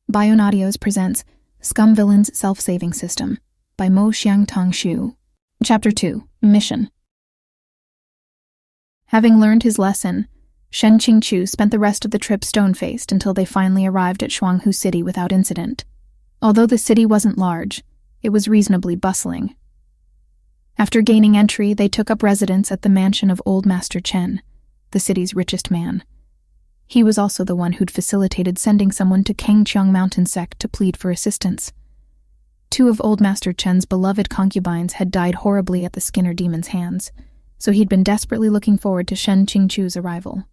Bion Audios presents Scum Villain's Self-Saving System by Mo Xiangtong Xu. Chapter 2, Mission. Having learned his lesson, Shen Qingqiu spent the rest of the trip stone-faced until they finally arrived at Shuanghu City without incident. Although the city wasn't large, it was reasonably bustling. After gaining entry, they took up residence at the mansion of Old Master Chen, the city's richest man. He was also the one who'd facilitated sending someone to Kangqiang Mountain Sect to plead for assistance. 2 of Old Master Chen's beloved concubines had died horribly at the Skinner demon's hands, so he'd been desperately looking forward to Shen Qingqiu's arrival.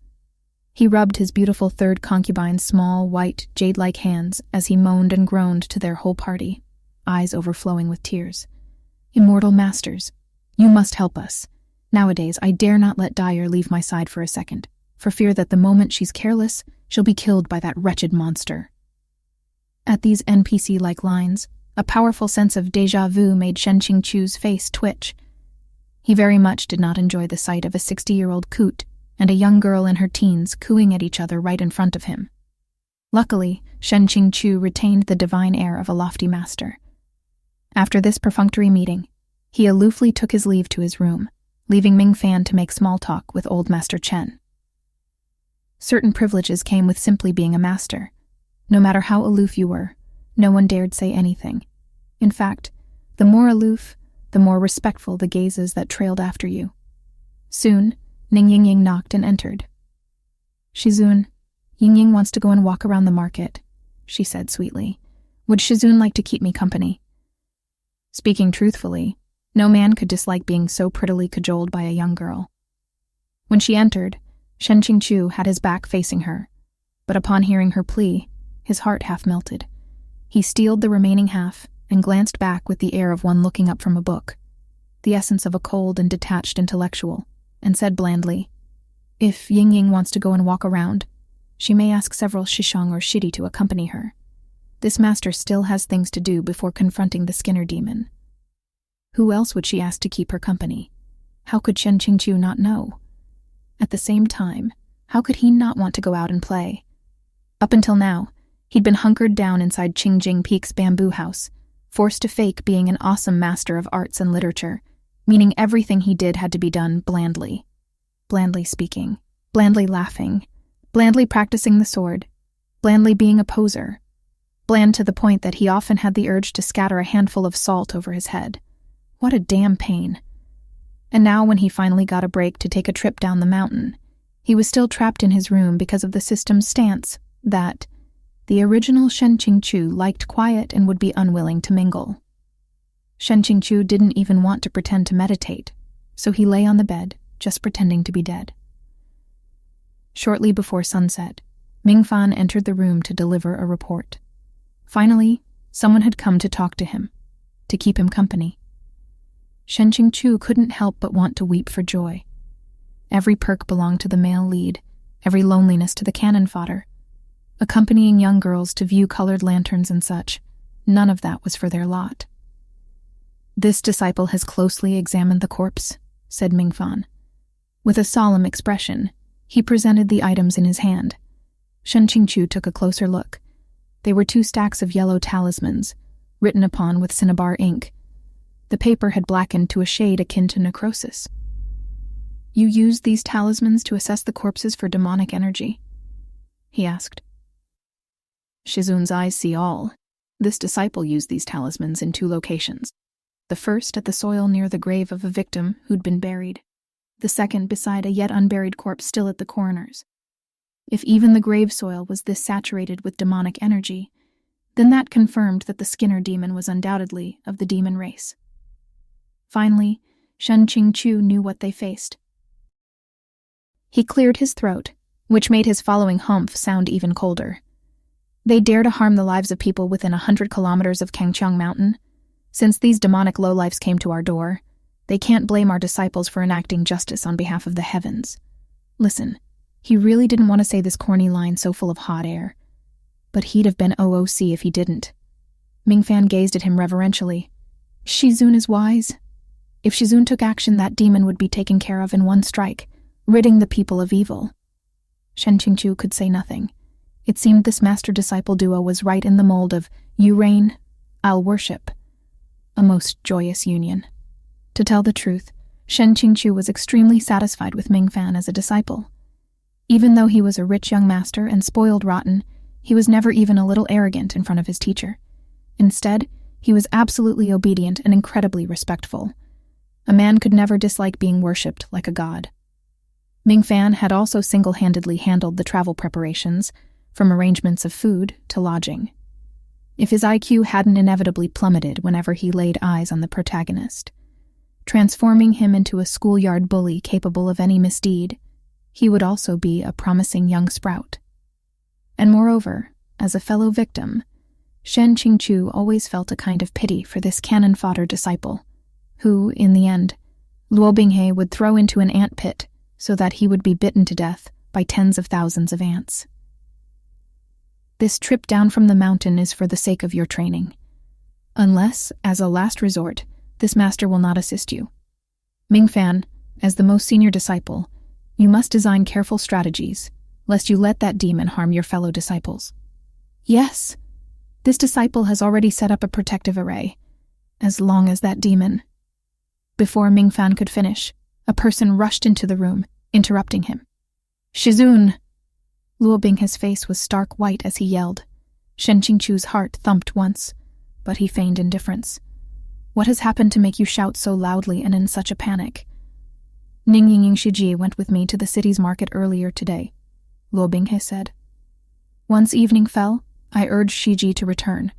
He rubbed his beautiful third concubine's small, white, jade-like hands as he moaned and groaned to their whole party, eyes overflowing with tears. "Immortal masters, you must help us. Nowadays, I dare not let Dyer leave my side for a second, for fear that the moment she's careless, she'll be killed by that wretched monster." At these NPC-like lines, a powerful sense of déjà vu made Shen Qingqiu's face twitch. He very much did not enjoy the sight of a 60-year-old coot and a young girl in her teens cooing at each other right in front of him. Luckily, Shen Qingqiu retained the divine air of a lofty master. After this perfunctory meeting, he aloofly took his leave to his room, leaving Ming Fan to make small talk with Old Master Chen. Certain privileges came with simply being a master. No matter how aloof you were, no one dared say anything. In fact, the more aloof, the more respectful the gazes that trailed after you. Soon, Ning Yingying knocked and entered. "Shizun, Yingying wants to go and walk around the market," she said sweetly. "Would Shizun like to keep me company?" Speaking truthfully, no man could dislike being so prettily cajoled by a young girl. When she entered, Shen Qingqiu had his back facing her, but upon hearing her plea, his heart half melted. He steeled the remaining half and glanced back with the air of one looking up from a book, the essence of a cold and detached intellectual, and said blandly, "If Yingying wants to go and walk around, she may ask several Shishong or Shidi to accompany her. This master still has things to do before confronting the Skinner demon." Who else would she ask to keep her company? How could Shen Qingqiu not know? At the same time, how could he not want to go out and play? Up until now, he'd been hunkered down inside Qingjing Peak's bamboo house, forced to fake being an awesome master of arts and literature, meaning everything he did had to be done blandly. Blandly speaking, blandly laughing, blandly practicing the sword, blandly being a poser, bland to the point that he often had the urge to scatter a handful of salt over his head. What a damn pain. And now when he finally got a break to take a trip down the mountain, he was still trapped in his room because of the system's stance that the original Shen Qingqiu liked quiet and would be unwilling to mingle. Shen Qingqiu didn't even want to pretend to meditate, so he lay on the bed, just pretending to be dead. Shortly before sunset, Ming Fan entered the room to deliver a report. Finally, someone had come to talk to him, to keep him company. Shen Qingqiu couldn't help but want to weep for joy. Every perk belonged to the male lead, every loneliness to the cannon fodder. Accompanying young girls to view colored lanterns and such, none of that was for their lot. "This disciple has closely examined the corpse," said Ming Fan. With a solemn expression, he presented the items in his hand. Shen Qingqiu took a closer look. They were 2 stacks of yellow talismans, written upon with cinnabar ink. The paper had blackened to a shade akin to necrosis. "You used these talismans to assess the corpses for demonic energy?" he asked. Shizun's eyes see all. This disciple used these talismans in 2 locations. The first at the soil near the grave of a victim who'd been buried. The second beside a yet unburied corpse still at the coroner's. If even the grave soil was this saturated with demonic energy, then that confirmed that the Skinner demon was undoubtedly of the demon race. Finally, Shen Qingqiu knew what they faced. He cleared his throat, which made his following humph sound even colder. They dare to harm the lives of people within 100 kilometers of Kangqiang Mountain. Since these demonic lowlifes came to our door, they can't blame our disciples for enacting justice on behalf of the heavens. Listen, he really didn't want to say this corny line so full of hot air, but he'd have been OOC if he didn't. Ming Fan gazed at him reverentially. "Shizun is wise. If Shizun took action, that demon would be taken care of in one strike, ridding the people of evil." Shen Qingqiu could say nothing. It seemed this master-disciple duo was right in the mold of "you reign, I'll worship," a most joyous union. To tell the truth, Shen Qingqiu was extremely satisfied with Ming Fan as a disciple. Even though he was a rich young master and spoiled rotten, he was never even a little arrogant in front of his teacher. Instead, he was absolutely obedient and incredibly respectful. A man could never dislike being worshipped like a god. Ming Fan had also single-handedly handled the travel preparations, from arrangements of food to lodging. If his IQ hadn't inevitably plummeted whenever he laid eyes on the protagonist, transforming him into a schoolyard bully capable of any misdeed, he would also be a promising young sprout. And moreover, as a fellow victim, Shen Qingqiu always felt a kind of pity for this cannon fodder disciple, who, in the end, Luo Binghe would throw into an ant pit so that he would be bitten to death by tens of thousands of ants. This trip down from the mountain is for the sake of your training. Unless, as a last resort, this master will not assist you. Ming Fan, as the most senior disciple, you must design careful strategies, lest you let that demon harm your fellow disciples. Yes, this disciple has already set up a protective array, as long as that demon. Before Ming Fan could finish, a person rushed into the room, interrupting him. "Shizun!" Luo Binghe's face was stark white as he yelled. Shen Qingqiu's heart thumped once, but he feigned indifference. "What has happened to make you shout so loudly and in such a panic?" "Ning Ying Shiji went with me to the city's market earlier today," Luo Binghe said. "Once evening fell, I urged Shiji to return,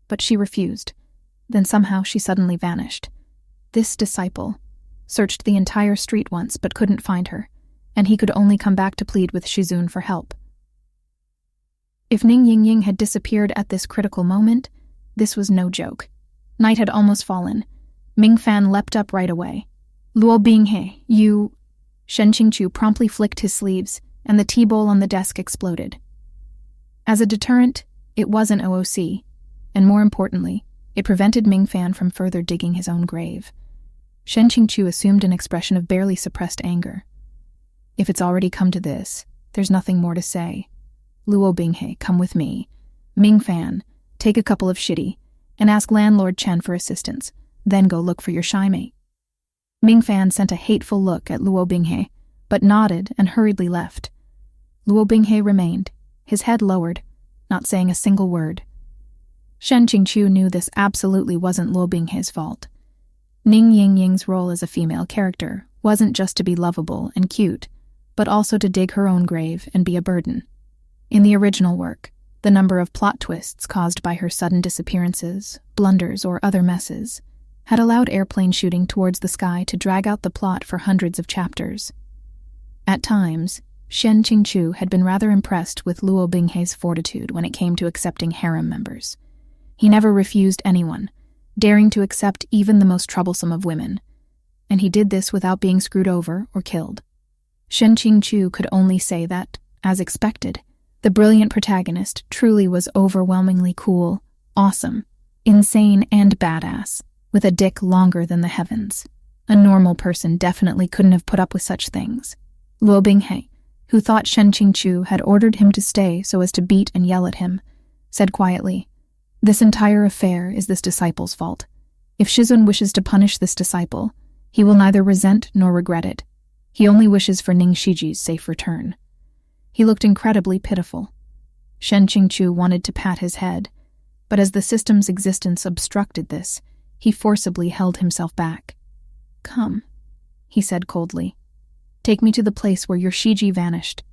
but she refused. Then somehow she suddenly vanished. This disciple searched the entire street once but couldn't find her, and he could only come back to plead with Shizun for help." If Ning Ying had disappeared at this critical moment, this was no joke. Night had almost fallen. Ming Fan leapt up right away. "Luo Binghe, you—" Shen Qingqiu promptly flicked his sleeves, and the tea bowl on the desk exploded. As a deterrent, it was an OOC, and more importantly, it prevented Ming Fan from further digging his own grave. Shen Qingqiu assumed an expression of barely suppressed anger. "If it's already come to this, there's nothing more to say. Luo Binghe, come with me. Ming Fan, take a couple of shitty, and ask Landlord Chen for assistance, then go look for your shy mate." Ming Fan sent a hateful look at Luo Binghe, but nodded and hurriedly left. Luo Binghe remained, his head lowered, not saying a single word. Shen Qingqiu knew this absolutely wasn't Luo Binghe's fault. Ning Ying's role as a female character wasn't just to be lovable and cute, but also to dig her own grave and be a burden. In the original work, the number of plot twists caused by her sudden disappearances, blunders, or other messes had allowed airplane shooting towards the sky to drag out the plot for hundreds of chapters. At times, Shen Qingqiu had been rather impressed with Luo Binghe's fortitude when it came to accepting harem members. He never refused anyone, daring to accept even the most troublesome of women, and he did this without being screwed over or killed. Shen Qingqiu could only say that, as expected, the brilliant protagonist truly was overwhelmingly cool, awesome, insane, and badass, with a dick longer than the heavens. A normal person definitely couldn't have put up with such things. Luo Binghe, who thought Shen Qingqiu had ordered him to stay so as to beat and yell at him, said quietly, "This entire affair is this disciple's fault. If Shizun wishes to punish this disciple, he will neither resent nor regret it. He only wishes for Ning Shiji's safe return." He looked incredibly pitiful. Shen Qingqiu wanted to pat his head, but as the system's existence obstructed this, he forcibly held himself back. "Come," he said coldly. "Take me to the place where your Shiji vanished."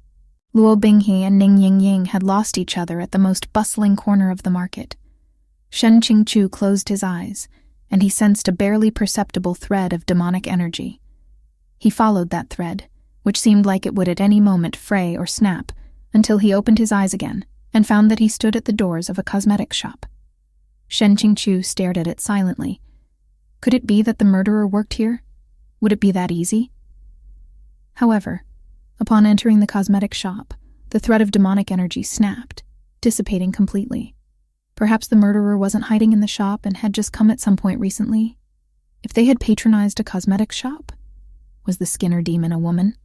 Luo Binghe and Ning Ying had lost each other at the most bustling corner of the market. Shen Qingqiu closed his eyes, and he sensed a barely perceptible thread of demonic energy. He followed that thread, which seemed like it would at any moment fray or snap, until he opened his eyes again and found that he stood at the doors of a cosmetics shop. Shen Qingqiu stared at it silently. Could it be that the murderer worked here? Would it be that easy? However, upon entering the cosmetics shop, the thread of demonic energy snapped, dissipating completely. Perhaps the murderer wasn't hiding in the shop and had just come at some point recently. If they had patronized a cosmetics shop, was the Skinner demon a woman?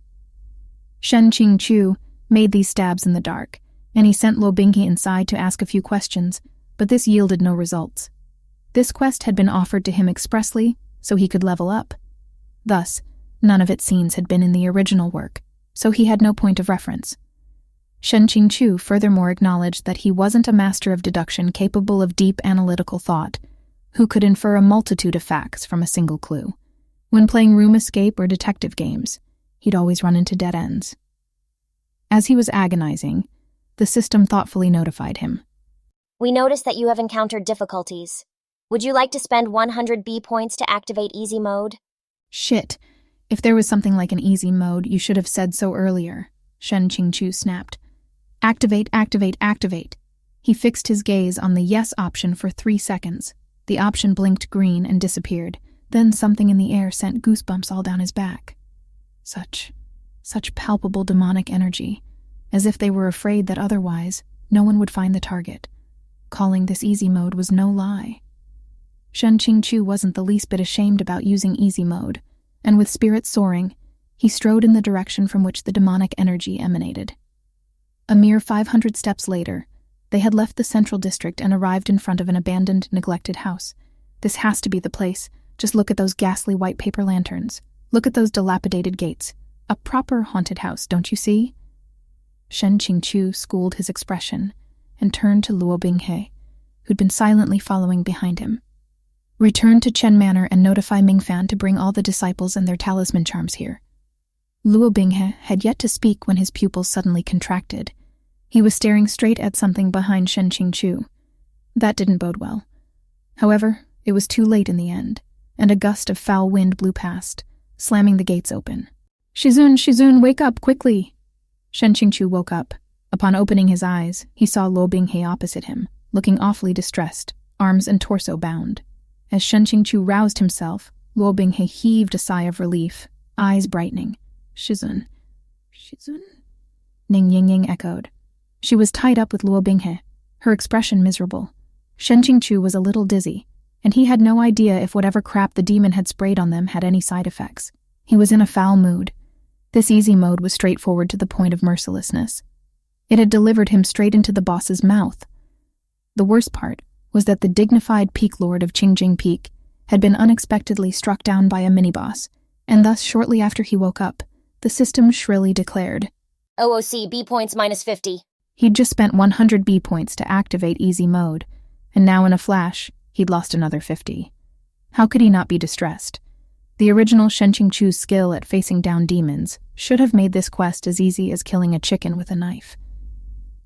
Shen Qingqiu made these stabs in the dark, and he sent Luo Binghe inside to ask a few questions, but this yielded no results. This quest had been offered to him expressly so he could level up. Thus, none of its scenes had been in the original work, so he had no point of reference. Shen Qingqiu furthermore acknowledged that he wasn't a master of deduction capable of deep analytical thought, who could infer a multitude of facts from a single clue. When playing room escape or detective games, he'd always run into dead ends. As he was agonizing, the system thoughtfully notified him. We notice that you have encountered difficulties. Would you like to spend 100 B points to activate easy mode? Shit. If there was something like an easy mode, you should have said so earlier, Shen Qingqiu snapped. Activate, activate, activate. He fixed his gaze on the yes option for 3 seconds. The option blinked green and disappeared. Then something in the air sent goosebumps all down his back. Such palpable demonic energy, as if they were afraid that otherwise no one would find the target. Calling this easy mode was no lie. Shen Qingqiu wasn't the least bit ashamed about using easy mode, and with spirits soaring, he strode in the direction from which the demonic energy emanated. A mere 500 steps later, they had left the central district and arrived in front of an abandoned, neglected house. This has to be the place. Just look at those ghastly white paper lanterns. Look at those dilapidated gates. A proper haunted house, don't you see? Shen Qingqiu schooled his expression and turned to Luo Binghe, who'd been silently following behind him. Return to Chen Manor and notify Mingfan to bring all the disciples and their talisman charms here. Luo Binghe had yet to speak when his pupils suddenly contracted. He was staring straight at something behind Shen Qingqiu. That didn't bode well. However, it was too late in the end, and a gust of foul wind blew past, slamming the gates open. Shizun, wake up, quickly! Shen Qingqiu woke up. Upon opening his eyes, he saw Luo Binghe opposite him, looking awfully distressed, arms and torso bound. As Shen Qingqiu roused himself, Luo Binghe heaved a sigh of relief, eyes brightening. Shizun. Ning Yingying echoed. She was tied up with Luo Binghe, her expression miserable. Shen Qingqiu was a little dizzy, and he had no idea if whatever crap the demon had sprayed on them had any side effects. He was in a foul mood. This easy mode was straightforward to the point of mercilessness. It had delivered him straight into the boss's mouth. The worst part was that the dignified peak lord of Qingjing Peak had been unexpectedly struck down by a mini-boss, and thus shortly after he woke up, the system shrilly declared, OOC B points minus 50. He'd just spent 100 B points to activate easy mode, and now in a flash, he'd lost another 50. How could he not be distressed? The original Shen Qingqiu's skill at facing down demons should have made this quest as easy as killing a chicken with a knife.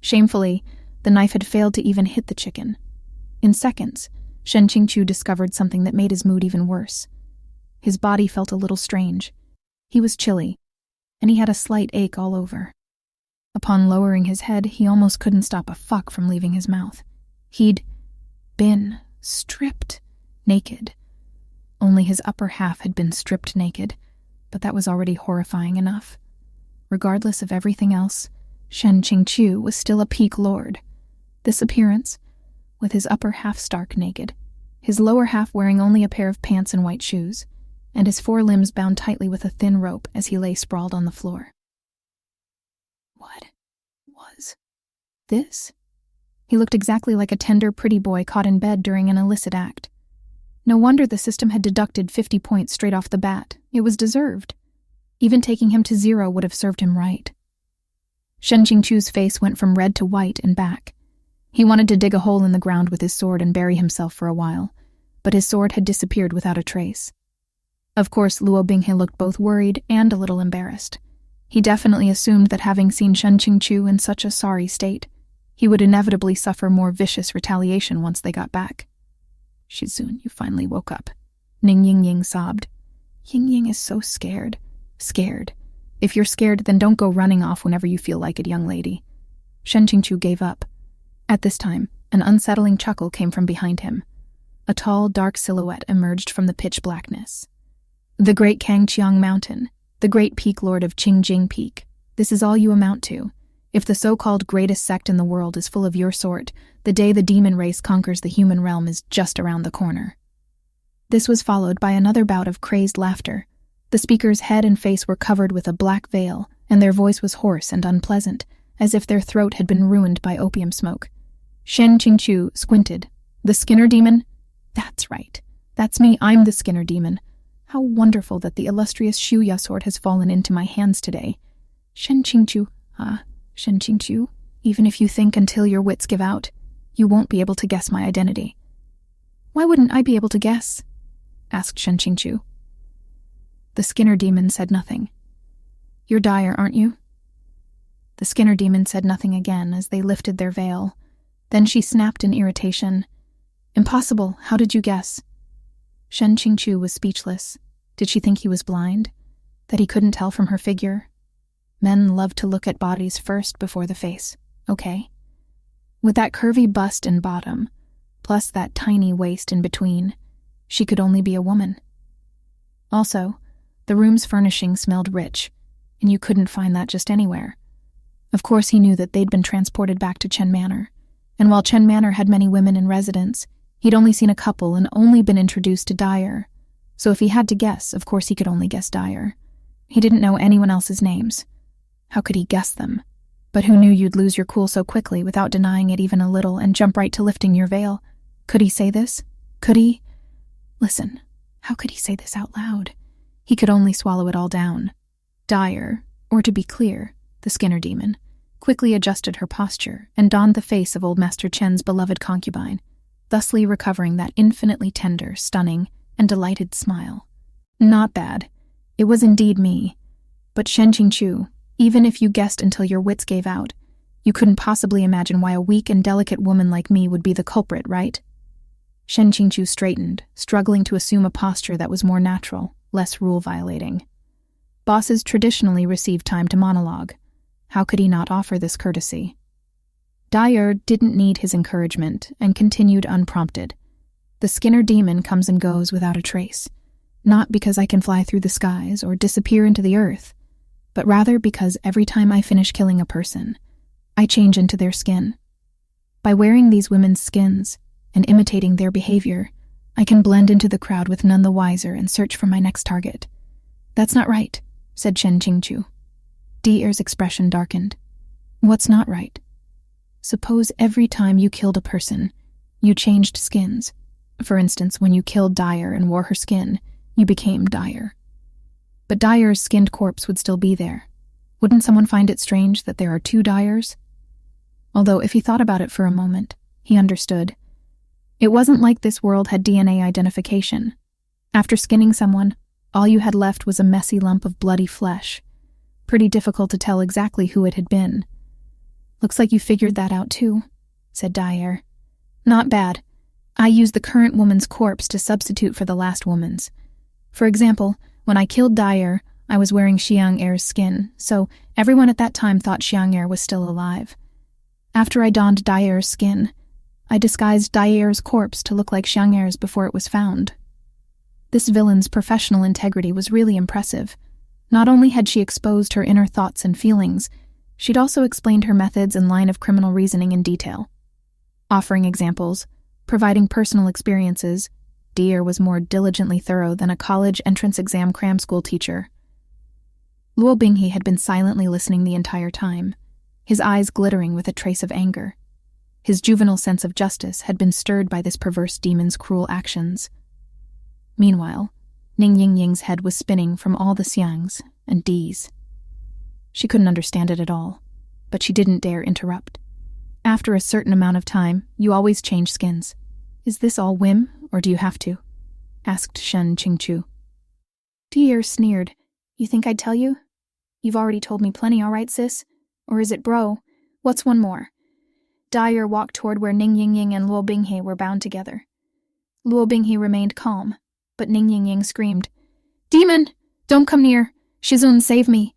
Shamefully, the knife had failed to even hit the chicken. In seconds, Shen Qingqiu discovered something that made his mood even worse. His body felt a little strange. He was chilly, and he had a slight ache all over. Upon lowering his head, he almost couldn't stop a fuck from leaving his mouth. He'd been stripped naked. Only his upper half had been stripped naked, but that was already horrifying enough. Regardless of everything else, Shen Qingqiu was still a peak lord. This appearance, with his upper half stark naked, his lower half wearing only a pair of pants and white shoes, and his 4 limbs bound tightly with a thin rope as he lay sprawled on the floor. What was this? He looked exactly like a tender, pretty boy caught in bed during an illicit act. No wonder the system had deducted 50 points straight off the bat. It was deserved. Even taking him to 0 would have served him right. Shen Qingqiu's face went from red to white and back. He wanted to dig a hole in the ground with his sword and bury himself for a while, but his sword had disappeared without a trace. Of course, Luo Binghe looked both worried and a little embarrassed. He definitely assumed that having seen Shen Qingqiu in such a sorry state, he would inevitably suffer more vicious retaliation once they got back. Shizun, you finally woke up. Ning Yingying sobbed. Yingying is so scared. Scared. If you're scared, then don't go running off whenever you feel like it, young lady. Shen Qingqiu gave up. At this time, an unsettling chuckle came from behind him. A tall, dark silhouette emerged from the pitch blackness. The great Kangqiang Mountain, the great peak lord of Qingjing Peak. This is all you amount to. If the so-called greatest sect in the world is full of your sort, the day the demon race conquers the human realm is just around the corner. This was followed by another bout of crazed laughter. The speaker's head and face were covered with a black veil, and their voice was hoarse and unpleasant, as if their throat had been ruined by opium smoke. Shen Qingqiu squinted. The Skinner demon? That's right. That's me, I'm the Skinner demon. How wonderful that the illustrious Shuya sword has fallen into my hands today. Shen Qingqiu, Shen Qingqiu, even if you think until your wits give out, you won't be able to guess my identity. Why wouldn't I be able to guess? Asked Shen Qingqiu. The Skinner demon said nothing. You're Dyer, aren't you? The Skinner demon said nothing again as they lifted their veil. Then she snapped in irritation. Impossible, how did you guess? Shen Qingqiu was speechless. Did she think he was blind? That he couldn't tell from her figure? Men love to look at bodies first before the face, okay? With that curvy bust and bottom, plus that tiny waist in between, she could only be a woman. Also, the room's furnishing smelled rich, and you couldn't find that just anywhere. Of course he knew that they'd been transported back to Chen Manor, and while Chen Manor had many women in residence, he'd only seen a couple and only been introduced to Dyer. So if he had to guess, of course he could only guess Dyer. He didn't know anyone else's names. How could he guess them? But who knew you'd lose your cool so quickly without denying it even a little and jump right to lifting your veil? Could he say this? Could he? Listen, how could he say this out loud? He could only swallow it all down. Dyer, or to be clear, the Skinner demon, quickly adjusted her posture and donned the face of old Master Chen's beloved concubine, thusly recovering that infinitely tender, stunning, and delighted smile. Not bad. It was indeed me. But Shen Qingqiu, even if you guessed until your wits gave out, you couldn't possibly imagine why a weak and delicate woman like me would be the culprit, right? Shen Qingqiu straightened, struggling to assume a posture that was more natural, less rule-violating. Bosses traditionally receive time to monologue. How could he not offer this courtesy? Dyer didn't need his encouragement and continued unprompted. The Skinner demon comes and goes without a trace, not because I can fly through the skies or disappear into the earth, but rather because every time I finish killing a person, I change into their skin. By wearing these women's skins and imitating their behavior, I can blend into the crowd with none the wiser and search for my next target. That's not right, said Shen Qingqiu. Dyer's expression darkened. What's not right? Suppose every time you killed a person, you changed skins. For instance, when you killed Dyer and wore her skin, you became Dyer. But Dyer's skinned corpse would still be there. Wouldn't someone find it strange that there are two Dyers? Although, if he thought about it for a moment, he understood. It wasn't like this world had DNA identification. After skinning someone, all you had left was a messy lump of bloody flesh. Pretty difficult to tell exactly who it had been. Looks like you figured that out too, said Dyer. Not bad. I used the current woman's corpse to substitute for the last woman's. For example, when I killed Dyer, I was wearing Xiang-er's skin, so everyone at that time thought Xiang-er was still alive. After I donned Dyer's skin, I disguised Dyer's corpse to look like Xiang-er's before it was found. This villain's professional integrity was really impressive. Not only had she exposed her inner thoughts and feelings, she'd also explained her methods and line of criminal reasoning in detail. Offering examples, providing personal experiences, Dyer was more diligently thorough than a college entrance exam cram school teacher. Luo Binghe had been silently listening the entire time, his eyes glittering with a trace of anger. His juvenile sense of justice had been stirred by this perverse demon's cruel actions. Meanwhile, Ning Yingying's head was spinning from all the Xiangs and Ds. She couldn't understand it at all, but she didn't dare interrupt. After a certain amount of time, you always change skins. Is this all whim, or do you have to? Asked Shen Qingqiu. Dyer sneered. You think I'd tell you? You've already told me plenty, all right, sis? Or is it bro? What's one more? Dyer walked toward where Ning Yingying and Luo Binghe were bound together. Luo Binghe remained calm, but Ning Yingying screamed, Demon! Don't come near! Shizun, save me!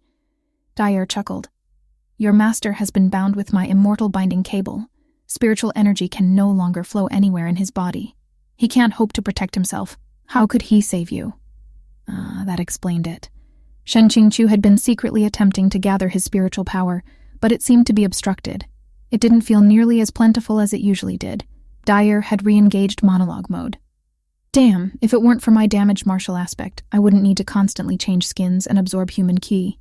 Dyer chuckled. Your master has been bound with my immortal binding cable. Spiritual energy can no longer flow anywhere in his body. He can't hope to protect himself. How could he save you? That explained it. Shen Qingqiu had been secretly attempting to gather his spiritual power, but it seemed to be obstructed. It didn't feel nearly as plentiful as it usually did. Dyer had re-engaged monologue mode. Damn, if it weren't for my damaged martial aspect, I wouldn't need to constantly change skins and absorb human ki.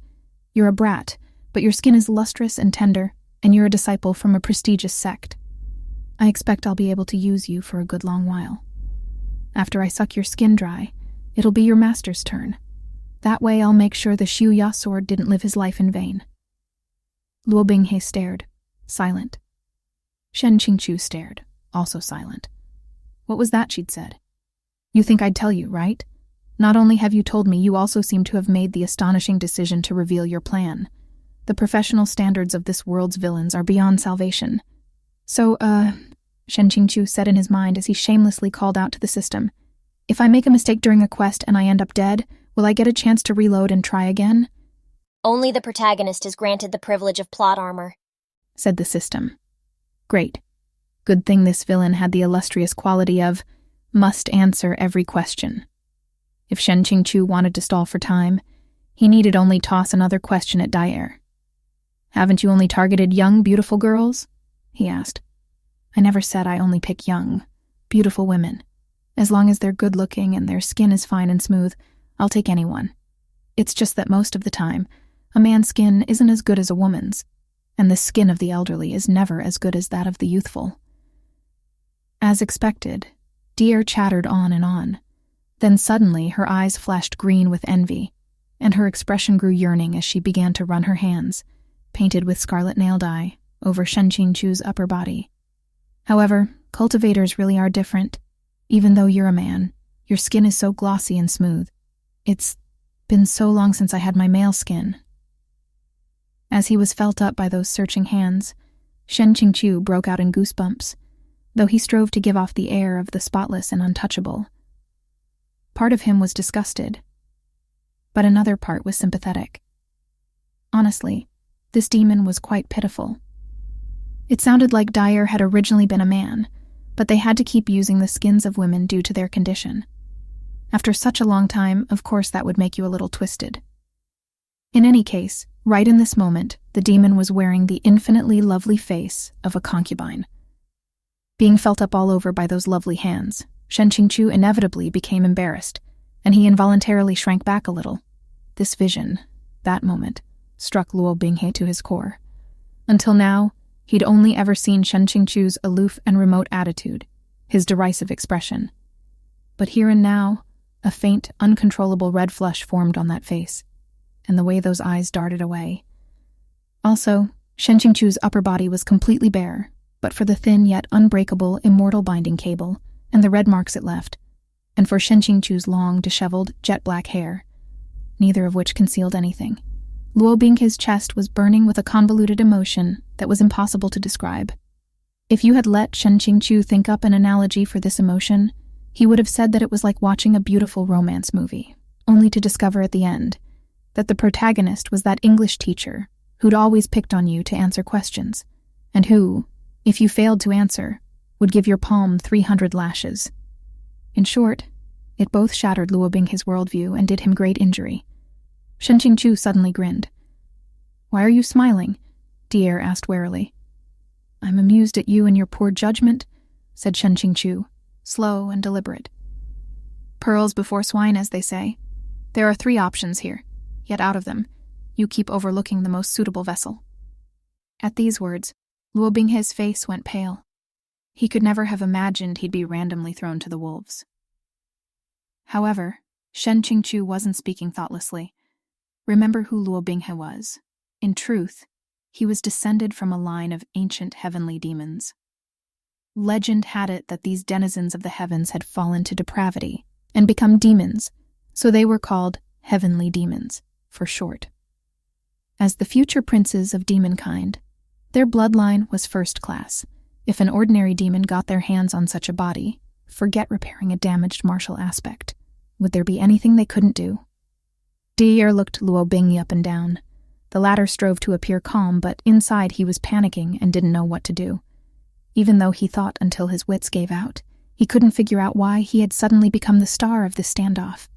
You're a brat, but your skin is lustrous and tender. and you're a disciple from a prestigious sect. I expect I'll be able to use you for a good long while. After I suck your skin dry, it'll be your master's turn. That way I'll make sure the Xiu Ya sword didn't live his life in vain." Luo Binghe stared, silent. Shen Qingqiu stared, also silent. What was that she'd said? "You think I'd tell you, right? Not only have you told me, you also seem to have made the astonishing decision to reveal your plan. The professional standards of this world's villains are beyond salvation. So, Shen Qingqiu said in his mind as he shamelessly called out to the system, "If I make a mistake during a quest and I end up dead, will I get a chance to reload and try again?" Only the protagonist is granted the privilege of plot armor, said the system. Great. Good thing this villain had the illustrious quality of must answer every question. If Shen Qingqiu wanted to stall for time, he needed only toss another question at Dyer. "Haven't you only targeted young, beautiful girls?" he asked. "I never said I only pick young, beautiful women. As long as they're good-looking and their skin is fine and smooth, I'll take anyone. It's just that most of the time, a man's skin isn't as good as a woman's, and the skin of the elderly is never as good as that of the youthful." As expected, Dyer chattered on and on. Then suddenly her eyes flashed green with envy, and her expression grew yearning as she began to run her hands, painted with scarlet nail dye, over Shen Qingqiu's upper body. "However, cultivators really are different. Even though you're a man, your skin is so glossy and smooth. It's been so long since I had my male skin." As he was felt up by those searching hands, Shen Qingqiu broke out in goosebumps, though he strove to give off the air of the spotless and untouchable. Part of him was disgusted, but another part was sympathetic. Honestly, this demon was quite pitiful. It sounded like Dyer had originally been a man, but they had to keep using the skins of women due to their condition. After such a long time, of course that would make you a little twisted. In any case, right in this moment, the demon was wearing the infinitely lovely face of a concubine. Being felt up all over by those lovely hands, Shen Qingqiu inevitably became embarrassed, and he involuntarily shrank back a little. This vision, that moment, struck Luo Binghe to his core. Until now, he'd only ever seen Shen Qingqiu's aloof and remote attitude, his derisive expression. But here and now, a faint, uncontrollable red flush formed on that face, and the way those eyes darted away. Also, Shen Qingqiu's upper body was completely bare, but for the thin yet unbreakable immortal binding cable, and the red marks it left, and for Shen Qingqiu's long, disheveled, jet-black hair, neither of which concealed anything. Luo Binghe's chest was burning with a convoluted emotion that was impossible to describe. If you had let Shen Qingqiu think up an analogy for this emotion, he would have said that it was like watching a beautiful romance movie, only to discover at the end that the protagonist was that English teacher who'd always picked on you to answer questions, and who, if you failed to answer, would give your palm 300 lashes. In short, it both shattered Luo Binghe's worldview and did him great injury. Shen Qingqiu suddenly grinned. "Why are you smiling?" Dyer asked warily. "I'm amused at you and your poor judgment," said Shen Qingqiu, slow and deliberate. "Pearls before swine, as they say. There are 3 options here, yet out of them, you keep overlooking the most suitable vessel." At these words, Luo Binghe's face went pale. He could never have imagined he'd be randomly thrown to the wolves. However, Shen Qingqiu wasn't speaking thoughtlessly. Remember who Luo Binghe was. In truth, he was descended from a line of ancient heavenly demons. Legend had it that these denizens of the heavens had fallen to depravity and become demons, so they were called heavenly demons, for short. As the future princes of demonkind, their bloodline was first class. If an ordinary demon got their hands on such a body, forget repairing a damaged martial aspect. Would there be anything they couldn't do? Dyer looked Luo Binghe up and down. The latter strove to appear calm, but inside he was panicking and didn't know what to do. Even though he thought until his wits gave out, he couldn't figure out why he had suddenly become the star of this standoff.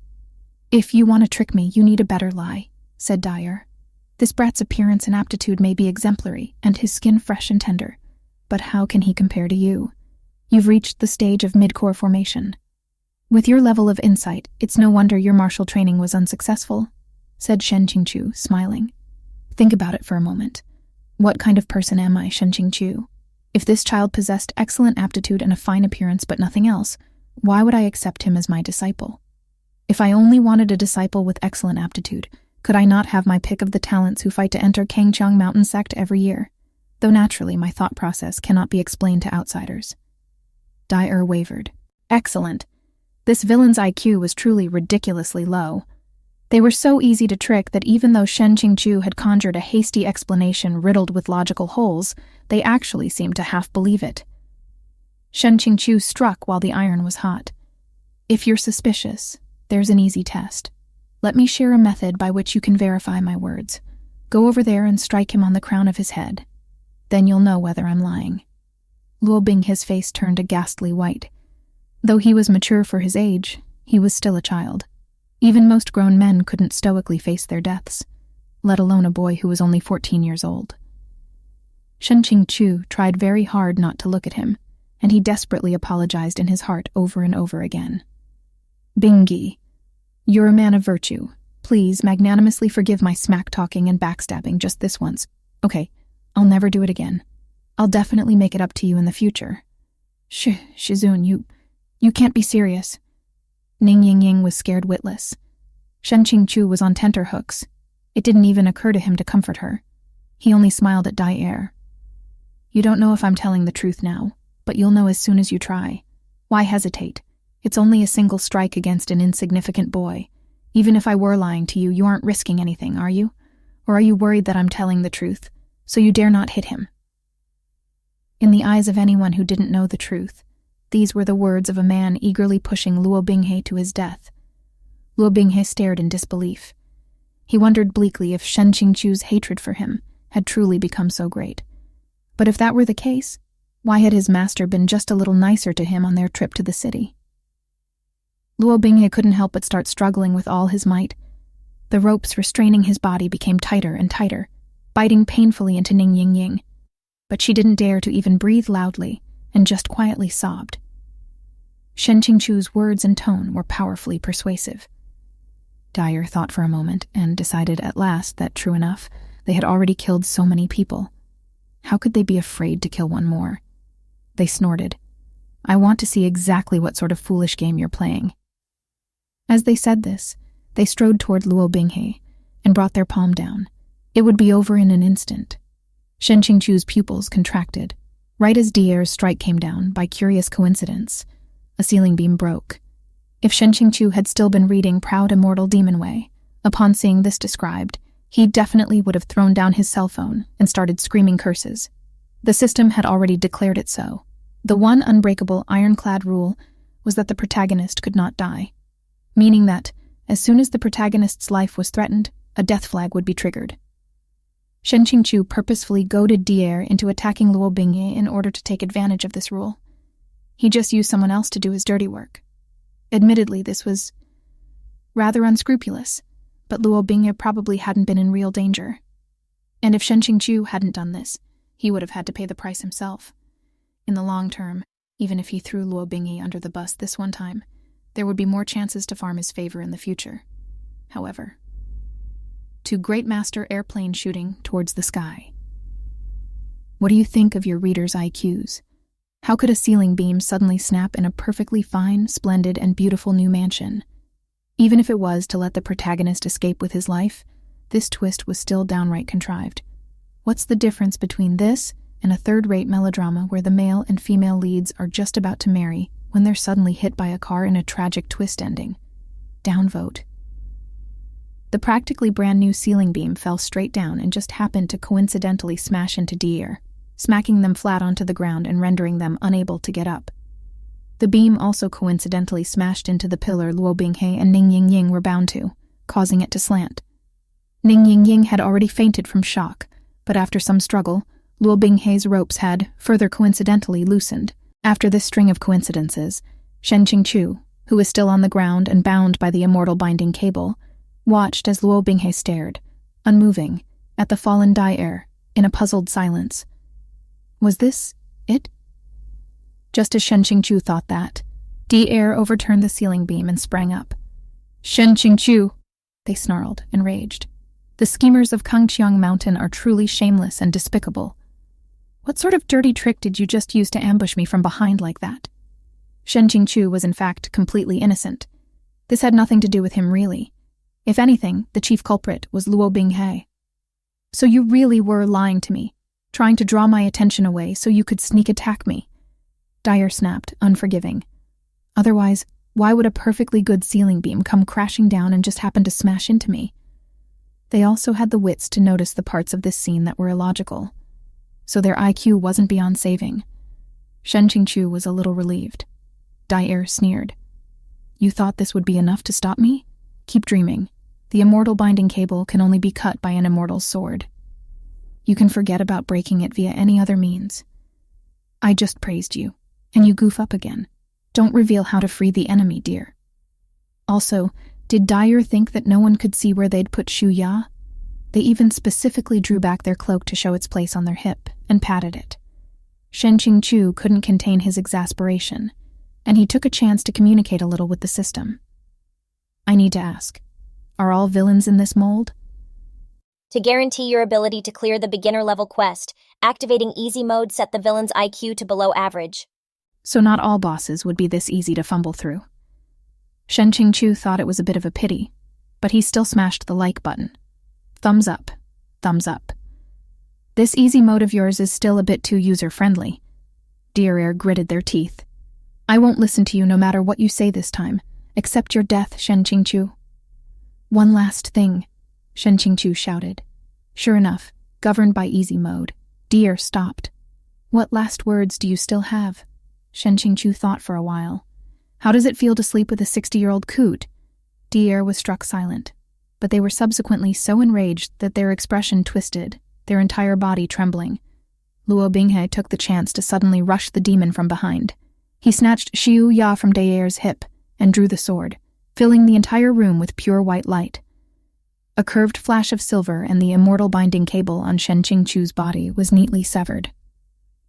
"If you want to trick me, you need a better lie," said Dyer. "This brat's appearance and aptitude may be exemplary, and his skin fresh and tender. But how can he compare to you? You've reached the stage of mid-core formation. With your level of insight, it's no wonder your martial training was unsuccessful," said Shen Qingqiu, smiling. "Think about it for a moment. What kind of person am I, Shen Qingqiu? If this child possessed excellent aptitude and a fine appearance but nothing else, why would I accept him as my disciple? If I only wanted a disciple with excellent aptitude, could I not have my pick of the talents who fight to enter Kangqiang Mountain Sect every year? Though naturally, my thought process cannot be explained to outsiders. Dai wavered. Excellent. This villain's IQ was truly ridiculously low. They were so easy to trick that even though Shen Qingqiu had conjured a hasty explanation riddled with logical holes, they actually seemed to half believe it. Shen Qingqiu struck while the iron was hot. If you're suspicious, there's an easy test. Let me share a method by which you can verify my words. Go over there and strike him on the crown of his head. Then you'll know whether I'm lying. Luo Binghe's face turned a ghastly white. Though he was mature for his age, he was still a child. Even most grown men couldn't stoically face their deaths, let alone a boy who was only 14 years old. Shen Qingqiu tried very hard not to look at him, and he desperately apologized in his heart over and over again. Binghe, you're a man of virtue. Please magnanimously forgive my smack-talking and backstabbing just this once. Okay, I'll never do it again. I'll definitely make it up to you in the future. Shizun, you can't be serious. Ning Ying was scared witless. Shen Qingqiu was on tenterhooks. It didn't even occur to him to comfort her. He only smiled at Dai. You don't know if I'm telling the truth now, but you'll know as soon as you try. Why hesitate? It's only a single strike against an insignificant boy. Even if I were lying to you, you aren't risking anything, are you? Or are you worried that I'm telling the truth, so you dare not hit him? In the eyes of anyone who didn't know the truth, these were the words of a man eagerly pushing Luo Binghe to his death. Luo Binghe stared in disbelief. He wondered bleakly if Shen Qingqiu's hatred for him had truly become so great. But if that were the case, why had his master been just a little nicer to him on their trip to the city? Luo Binghe couldn't help but start struggling with all his might. The ropes restraining his body became tighter and tighter, biting painfully into Ning Ying. But she didn't dare to even breathe loudly and just quietly sobbed. Shen Qingqiu's words and tone were powerfully persuasive. Dai thought for a moment and decided at last that, true enough, they had already killed so many people. How could they be afraid to kill one more? They snorted. I want to see exactly what sort of foolish game you're playing. As they said this, they strode toward Luo Binghe and brought their palm down. It would be over in an instant. Shen Qingqiu's pupils contracted. Right as Dier's strike came down, by curious coincidence, a ceiling beam broke. If Shen Qingqiu had still been reading Proud Immortal Demon Way, upon seeing this described, he definitely would have thrown down his cell phone and started screaming curses. The system had already declared it so. The one unbreakable, ironclad rule was that the protagonist could not die, meaning that, as soon as the protagonist's life was threatened, a death flag would be triggered. Shen Qingqiu purposefully goaded Dier into attacking Luo Binghe in order to take advantage of this rule. He just used someone else to do his dirty work. Admittedly, this was rather unscrupulous, but Luo Binghe probably hadn't been in real danger. And if Shen Qingqiu hadn't done this, he would have had to pay the price himself. In the long term, even if he threw Luo Binghe under the bus this one time, there would be more chances to farm his favor in the future. However, to Great Master airplane shooting towards the sky. What do you think of your readers' IQs? How could a ceiling beam suddenly snap in a perfectly fine, splendid, and beautiful new mansion? Even if it was to let the protagonist escape with his life, this twist was still downright contrived. What's the difference between this and a third-rate melodrama where the male and female leads are just about to marry when they're suddenly hit by a car in a tragic twist ending? Downvote. The practically brand new ceiling beam fell straight down and just happened to coincidentally smash into Dier, smacking them flat onto the ground and rendering them unable to get up. The beam also coincidentally smashed into the pillar Luo Binghe and Ning Ying were bound to, causing it to slant. Ning Ying had already fainted from shock, but after some struggle, Luo Binghe's ropes had, further coincidentally, loosened. After this string of coincidences, Shen Qingqiu, who was still on the ground and bound by the immortal binding cable, watched as Luo Binghe stared, unmoving, at the fallen Dai in a puzzled silence. Was this it? Just as Shen Qingqiu thought that, Dai overturned the ceiling beam and sprang up. Shen Qingqiu, they snarled, enraged. The schemers of Kangqiang Mountain are truly shameless and despicable. What sort of dirty trick did you just use to ambush me from behind like that? Shen Qingqiu was in fact completely innocent. This had nothing to do with him really. If anything, the chief culprit was Luo Binghe. So you really were lying to me, trying to draw my attention away so you could sneak attack me. Dyer snapped, unforgiving. Otherwise, why would a perfectly good ceiling beam come crashing down and just happen to smash into me? They also had the wits to notice the parts of this scene that were illogical. So their IQ wasn't beyond saving. Shen Qingqiu was a little relieved. Dyer sneered. You thought this would be enough to stop me? Keep dreaming. The immortal binding cable can only be cut by an immortal's sword. You can forget about breaking it via any other means. I just praised you, and you goof up again. Don't reveal how to free the enemy, dear. Also, did Dyer think that no one could see where they'd put Shu Ya? They even specifically drew back their cloak to show its place on their hip, and patted it. Shen Qingqiu couldn't contain his exasperation, and he took a chance to communicate a little with the system. I need to ask, are all villains in this mold? To guarantee your ability to clear the beginner-level quest, activating easy mode set the villain's IQ to below average. So not all bosses would be this easy to fumble through. Shen Qingqiu thought it was a bit of a pity, but he still smashed the like button. Thumbs up, thumbs up. This easy mode of yours is still a bit too user-friendly. Dear Air gritted their teeth. I won't listen to you no matter what you say this time. Accept your death, Shen Qingqiu. One last thing, Shen Qingqiu shouted. Sure enough, governed by easy mode, Deer stopped. What last words do you still have? Shen Qingqiu thought for a while. How does it feel to sleep with a 60-year-old coot? Deer was struck silent, but they were subsequently so enraged that their expression twisted, their entire body trembling. Luo Binghe took the chance to suddenly rush the demon from behind. He snatched Xiu Ya from Dayer's hip and drew the sword, filling the entire room with pure white light. A curved flash of silver and the immortal binding cable on Shen Qingqiu's body was neatly severed.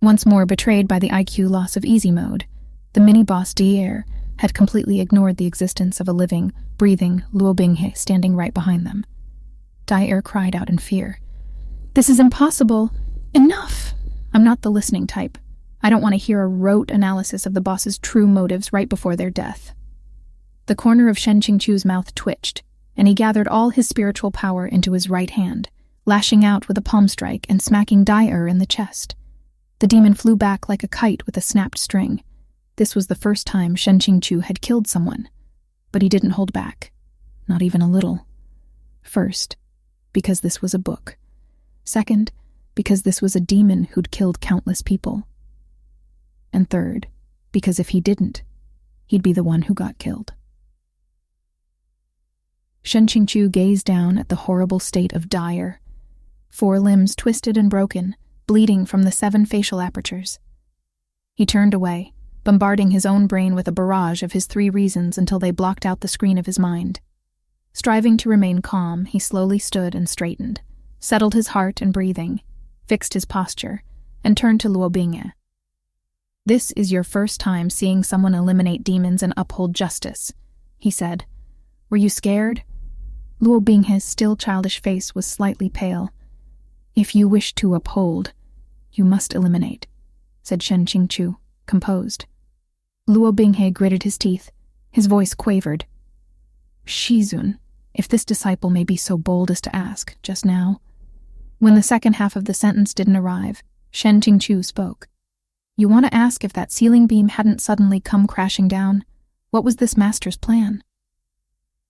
Once more betrayed by the IQ loss of easy mode, the mini-boss Dayer had completely ignored the existence of a living, breathing Luo Binghe standing right behind them. Dayer cried out in fear. This is impossible! Enough! I'm not the listening type. I don't want to hear a rote analysis of the boss's true motives right before their death. The corner of Shen Qingqiu's mouth twitched, and he gathered all his spiritual power into his right hand, lashing out with a palm strike and smacking Dyer in the chest. The demon flew back like a kite with a snapped string. This was the first time Shen Qingqiu had killed someone, but he didn't hold back, not even a little. First, because this was a book. Second, because this was a demon who'd killed countless people. And third, because if he didn't, he'd be the one who got killed. Shen Qingqiu gazed down at the horrible state of Dyer. 4 limbs twisted and broken, bleeding from the 7 facial apertures. He turned away, bombarding his own brain with a barrage of his 3 reasons until they blocked out the screen of his mind. Striving to remain calm, he slowly stood and straightened, settled his heart and breathing, fixed his posture, and turned to Luo Binghe. This is your first time seeing someone eliminate demons and uphold justice, he said. Were you scared? Luo Binghe's still childish face was slightly pale. If you wish to uphold, you must eliminate, said Shen Qingqiu, composed. Luo Binghe gritted his teeth. His voice quavered. Shizun, if this disciple may be so bold as to ask, just now. When the second half of the sentence didn't arrive, Shen Qingqiu spoke. You want to ask if that ceiling beam hadn't suddenly come crashing down? What was this master's plan?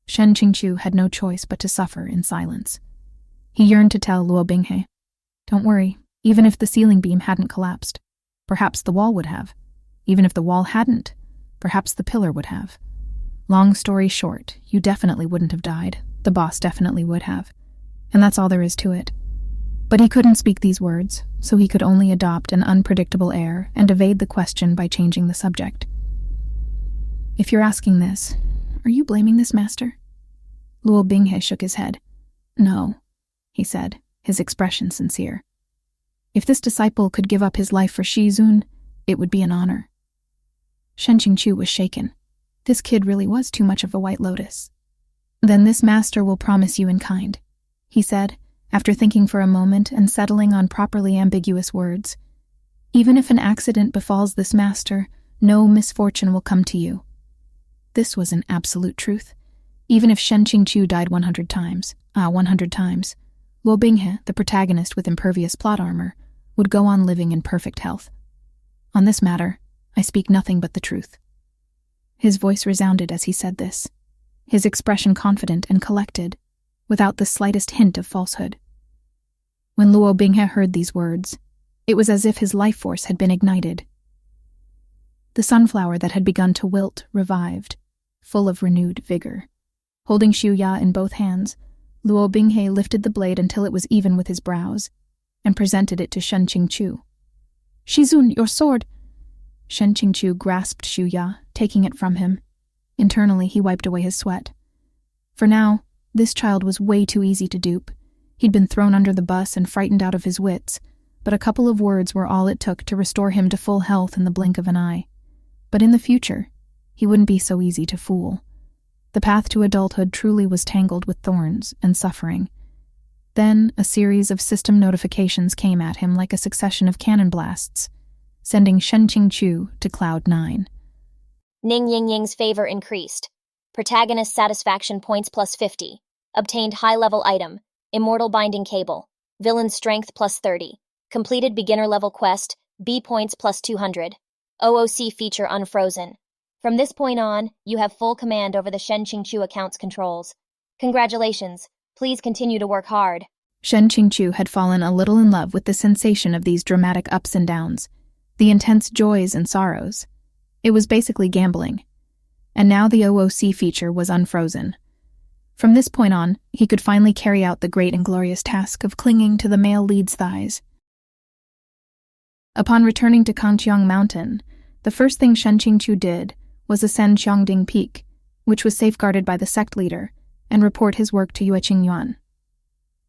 Shen Qingqiu had no choice but to suffer in silence. He yearned to tell Luo Binghe, don't worry, even if the ceiling beam hadn't collapsed, perhaps the wall would have. Even if the wall hadn't, perhaps the pillar would have. Long story short, you definitely wouldn't have died. The boss definitely would have. And that's all there is to it. But he couldn't speak these words, so he could only adopt an unpredictable air and evade the question by changing the subject. If you're asking this, are you blaming this master? Luo Binghe shook his head. No, he said, his expression sincere. If this disciple could give up his life for Shizun, it would be an honor. Shen Qingqiu was shaken. This kid really was too much of a white lotus. Then this master will promise you in kind. he said, after thinking for a moment and settling on properly ambiguous words. Even if an accident befalls this master, no misfortune will come to you. This was an absolute truth. Even if Shen Qingqiu died 100 times, Luo Binghe, the protagonist with impervious plot armor, would go on living in perfect health. On this matter, I speak nothing but the truth. His voice resounded as he said this, his expression confident and collected, without the slightest hint of falsehood. When Luo Binghe heard these words, it was as if his life force had been ignited. The sunflower that had begun to wilt revived, full of renewed vigor. Holding Xiuya in both hands, Luo Binghe lifted the blade until it was even with his brows, and presented it to Shen Qingqiu. "Shizun, your sword!" Shen Qingqiu grasped Xiuya, taking it from him. Internally, he wiped away his sweat. For now, this child was way too easy to dupe. He'd been thrown under the bus and frightened out of his wits, but a couple of words were all it took to restore him to full health in the blink of an eye. But in the future, he wouldn't be so easy to fool. The path to adulthood truly was tangled with thorns and suffering. Then a series of system notifications came at him like a succession of cannon blasts, sending Shen Qingqiu to Cloud 9. Ning Ying Ying's favor increased. Protagonist satisfaction points plus 50. Obtained high-level item, immortal binding cable. Villain strength plus 30. Completed beginner-level quest, B points plus 200. OOC feature unfrozen. From this point on, you have full command over the Shen Qingqiu account's controls. Congratulations. Please continue to work hard. Shen Qingqiu had fallen a little in love with the sensation of these dramatic ups and downs, the intense joys and sorrows. It was basically gambling. And now the OOC feature was unfrozen. From this point on, he could finally carry out the great and glorious task of clinging to the male lead's thighs. Upon returning to Kangqiang Mountain, the first thing Shen Qingqiu did was ascend Qiangding Peak, which was safeguarded by the sect leader, and report his work to Shen Yuan.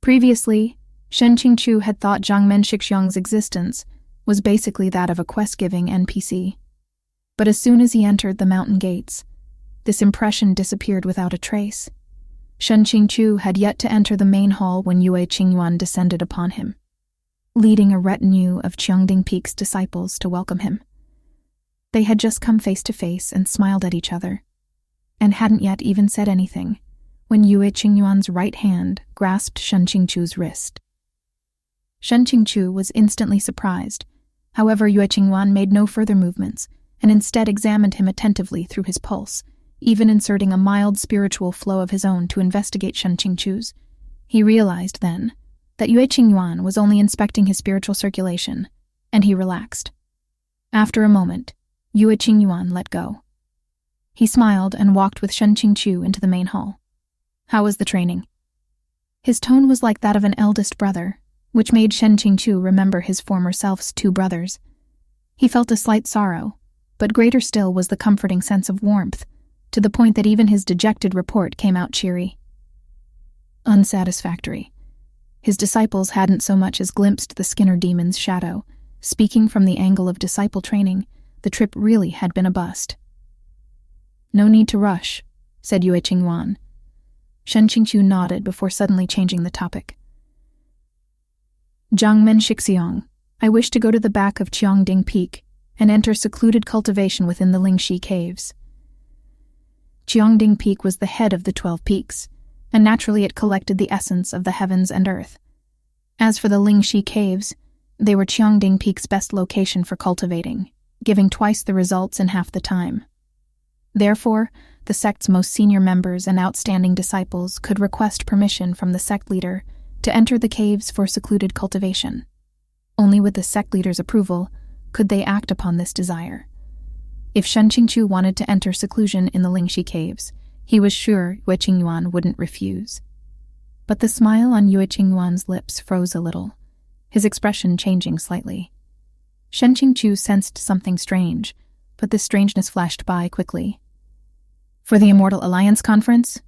Previously, Shen Qingqiu had thought Zhang Menxixiang's existence was basically that of a quest-giving NPC. But as soon as he entered the mountain gates, this impression disappeared without a trace. Shen Qingqiu had yet to enter the main hall when Shen Yuan descended upon him, leading a retinue of Qiangding Peak's disciples to welcome him. They had just come face to face and smiled at each other, and hadn't yet even said anything, when Shen Yuan's right hand grasped Shen Qingqiu's wrist. Shen Qingqiu was instantly surprised. However, Shen Yuan made no further movements, and instead examined him attentively through his pulse, even inserting a mild spiritual flow of his own to investigate Shen Qingqiu's. He realized then that Shen Yuan was only inspecting his spiritual circulation, and he relaxed. After a moment, Shen Yuan let go. He smiled and walked with Shen Qingqiu into the main hall. How was the training? His tone was like that of an eldest brother, which made Shen Qingqiu remember his former self's two brothers. He felt a slight sorrow, but greater still was the comforting sense of warmth, to the point that even his dejected report came out cheery. Unsatisfactory. His disciples hadn't so much as glimpsed the Skinner demon's shadow. Speaking from the angle of disciple training, the trip really had been a bust. "No need to rush," said Shen Yuan. Shen Qingqiu nodded before suddenly changing the topic. "Zhang Menxixiang, I wish to go to the back of Qiangding Peak and enter secluded cultivation within the Lingxi Caves." Qiangding Peak was the head of the 12 peaks, and naturally it collected the essence of the heavens and earth. As for the Lingxi Caves, they were Qiangding Peak's best location for cultivating, giving twice the results in half the time. Therefore, the sect's most senior members and outstanding disciples could request permission from the sect leader to enter the caves for secluded cultivation. Only with the sect leader's approval could they act upon this desire. If Shen Qingqiu wanted to enter seclusion in the Lingxi Caves, he was sure Shen Yuan wouldn't refuse. But the smile on Shen Yuan's lips froze a little, his expression changing slightly. Shen Qingqiu sensed something strange, but this strangeness flashed by quickly. "For the Immortal Alliance Conference?"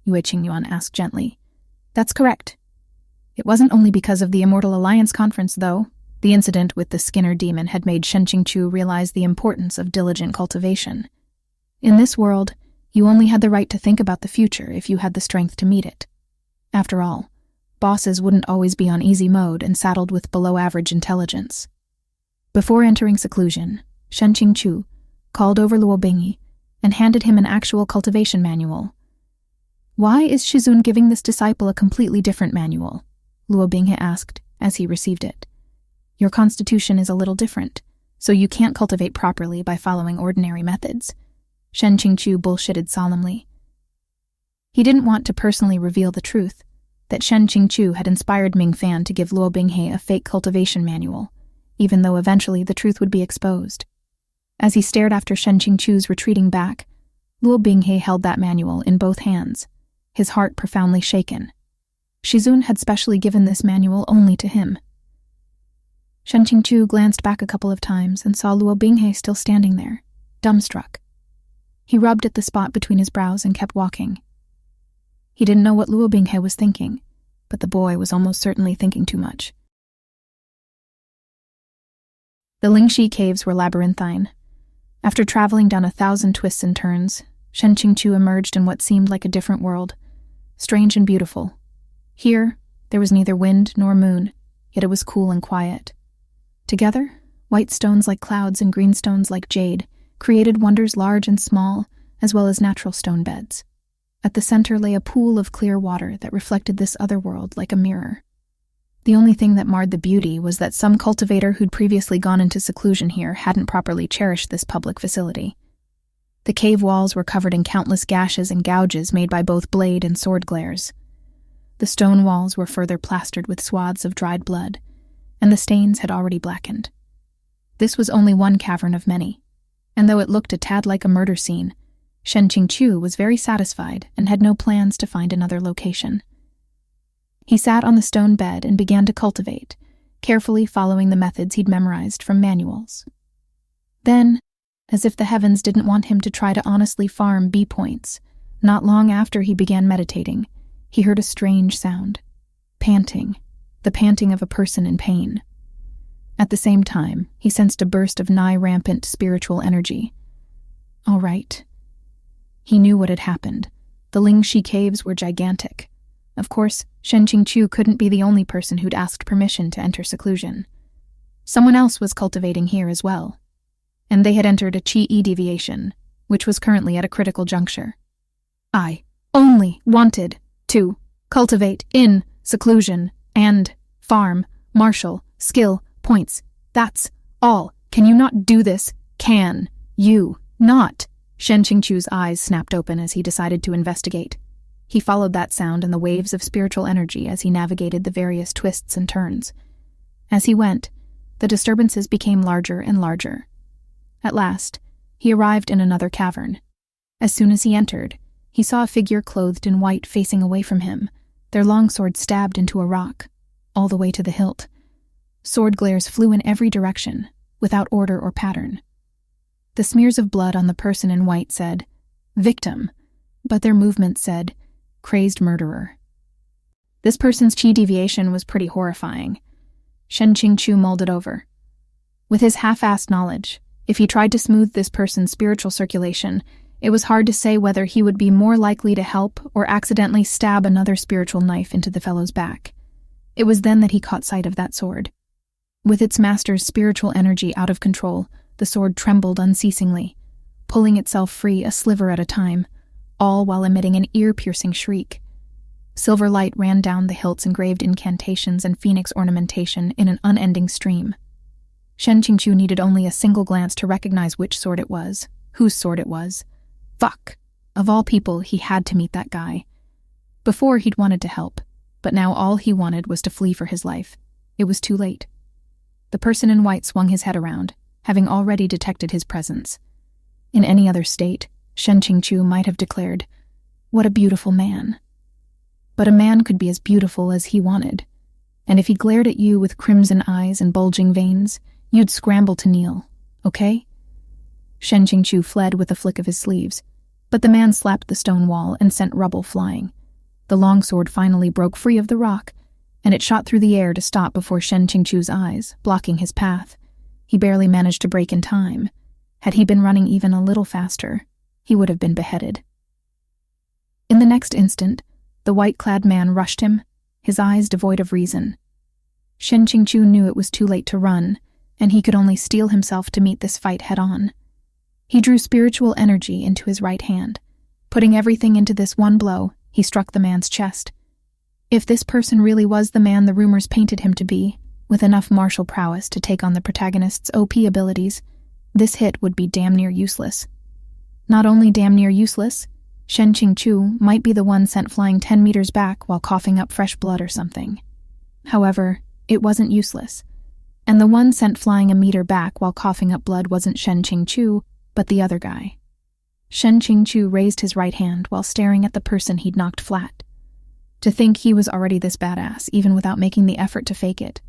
Shen Yuan asked gently. "That's correct. It wasn't only because of the Immortal Alliance Conference, though. The incident with the Skinner demon had made Shen Qingqiu realize the importance of diligent cultivation. In this world, you only had the right to think about the future if you had the strength to meet it. After all, bosses wouldn't always be on easy mode and saddled with below-average intelligence. Before entering seclusion, Shen Qingqiu called over Luo Binghe and handed him an actual cultivation manual. "Why is Shizun giving this disciple a completely different manual?" Luo Binghe asked as he received it. "Your constitution is a little different, so you can't cultivate properly by following ordinary methods," Shen Qingqiu bullshitted solemnly. He didn't want to personally reveal the truth, that Shen Qingqiu had inspired Ming Fan to give Luo Binghe a fake cultivation manual, even though eventually the truth would be exposed. As he stared after Shen Qingqiu's retreating back, Luo Binghe held that manual in both hands, his heart profoundly shaken. Shizun had specially given this manual only to him. Shen Qingqiu glanced back a couple of times and saw Luo Binghe still standing there, dumbstruck. He rubbed at the spot between his brows and kept walking. He didn't know what Luo Binghe was thinking, but the boy was almost certainly thinking too much. The Lingxi caves were labyrinthine. After traveling down 1,000 twists and turns, Shen Qingqiu emerged in what seemed like a different world, strange and beautiful. Here, there was neither wind nor moon, yet it was cool and quiet. Together, white stones like clouds and green stones like jade created wonders large and small, as well as natural stone beds. At the center lay a pool of clear water that reflected this other world like a mirror. The only thing that marred the beauty was that some cultivator who'd previously gone into seclusion here hadn't properly cherished this public facility. The cave walls were covered in countless gashes and gouges made by both blade and sword glares. The stone walls were further plastered with swaths of dried blood, and the stains had already blackened. This was only one cavern of many, and though it looked a tad like a murder scene, Shen Qingqiu was very satisfied and had no plans to find another location. He sat on the stone bed and began to cultivate, carefully following the methods he'd memorized from manuals. Then, as if the heavens didn't want him to try to honestly farm B points, not long after he began meditating, he heard a strange sound. Panting. The panting of a person in pain. At the same time, he sensed a burst of nigh-rampant spiritual energy. All right. He knew what had happened. The Lingxi caves were gigantic. Of course, Shen Qingqiu couldn't be the only person who'd asked permission to enter seclusion. Someone else was cultivating here as well, and they had entered a Qi deviation, which was currently at a critical juncture. I only wanted to cultivate in seclusion and farm martial skill points. That's all. Can you not do this? Can you not? Shen Qingqiu's eyes snapped open as he decided to investigate. He followed that sound and the waves of spiritual energy as he navigated the various twists and turns. As he went, the disturbances became larger and larger. At last, he arrived in another cavern. As soon as he entered, he saw a figure clothed in white facing away from him, their longsword stabbed into a rock, all the way to the hilt. Sword glares flew in every direction, without order or pattern. The smears of blood on the person in white said, "Victim," but their movement said, "Crazed murderer." This person's Qi deviation was pretty horrifying. Shen Qingqiu mulled it over. With his half-assed knowledge, if he tried to smooth this person's spiritual circulation, it was hard to say whether he would be more likely to help or accidentally stab another spiritual knife into the fellow's back. It was then that he caught sight of that sword. With its master's spiritual energy out of control, the sword trembled unceasingly, pulling itself free a sliver at a time, all while emitting an ear-piercing shriek. Silver light ran down the hilt's engraved incantations and phoenix ornamentation in an unending stream. Shen Qingqiu needed only a single glance to recognize which sword it was, whose sword it was. Fuck! Of all people, he had to meet that guy. Before, he'd wanted to help, but now all he wanted was to flee for his life. It was too late. The person in white swung his head around, having already detected his presence. In any other state, Shen Qingqiu might have declared, "What a beautiful man." But a man could be as beautiful as he wanted, and if he glared at you with crimson eyes and bulging veins, you'd scramble to kneel, okay? Shen Qingqiu fled with a flick of his sleeves, but the man slapped the stone wall and sent rubble flying. The longsword finally broke free of the rock, and it shot through the air to stop before Shen Qingqiu's eyes, blocking his path. He barely managed to break in time. Had he been running even a little faster, he would have been beheaded. In the next instant, the white-clad man rushed him, his eyes devoid of reason. Shen Qingqiu knew it was too late to run, and he could only steel himself to meet this fight head-on. He drew spiritual energy into his right hand. Putting everything into this one blow, he struck the man's chest. If this person really was the man the rumors painted him to be, with enough martial prowess to take on the protagonist's OP abilities, this hit would be damn near useless. Not only damn near useless, Shen Qingqiu might be the one sent flying 10 meters back while coughing up fresh blood or something. However, it wasn't useless. And the one sent flying a meter back while coughing up blood wasn't Shen Qingqiu, but the other guy. Shen Qingqiu raised his right hand while staring at the person he'd knocked flat. To think he was already this badass, even without making the effort to fake it.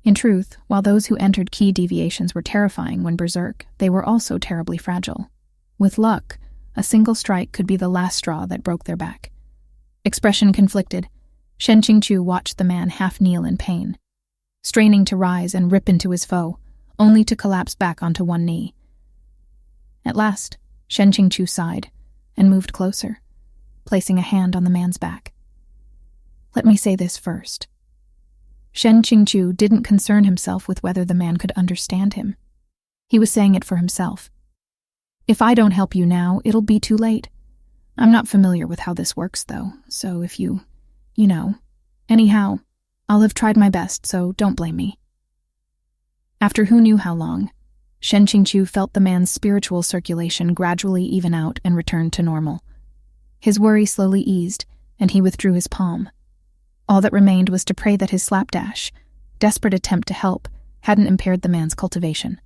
In truth, while those who entered key deviations were terrifying when berserk, they were also terribly fragile. With luck, a single strike could be the last straw that broke their back. Expression conflicted, Shen Qingqiu watched the man half kneel in pain, straining to rise and rip into his foe, only to collapse back onto one knee. At last, Shen Qingqiu sighed and moved closer, placing a hand on the man's back. Let me say this first. Shen Qingqiu didn't concern himself with whether the man could understand him. He was saying it for himself. If I don't help you now, it'll be too late. I'm not familiar with how this works, though, so if you know. Anyhow, I'll have tried my best, so don't blame me. After who knew how long, Shen Qingqiu felt the man's spiritual circulation gradually even out and return to normal. His worry slowly eased, and he withdrew his palm. All that remained was to pray that his slapdash, desperate attempt to help, hadn't impaired the man's cultivation.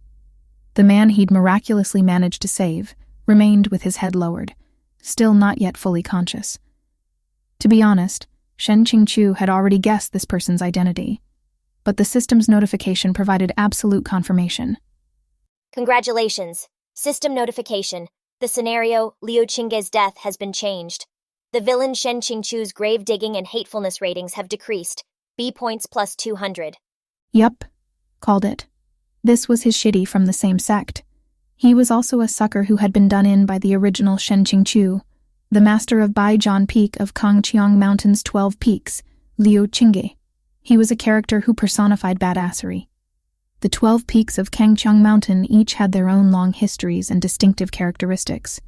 The man he'd miraculously managed to save remained with his head lowered, still not yet fully conscious. To be honest, Shen Qingqiu had already guessed this person's identity, but the system's notification provided absolute confirmation. Congratulations. System notification. The scenario, Luo Binghe's death, has been changed. The villain Shen Qingqiu's grave digging and hatefulness ratings have decreased. B points plus 200. Yup, called it. This was his shitty from the same sect. He was also a sucker who had been done in by the original Shen Qingqiu, the master of Baijian Peak of Kangqiang Mountain's 12 peaks, Luo Binghe. He was a character who personified badassery. The 12 peaks of Kangqiang Mountain each had their own long histories and distinctive characteristics.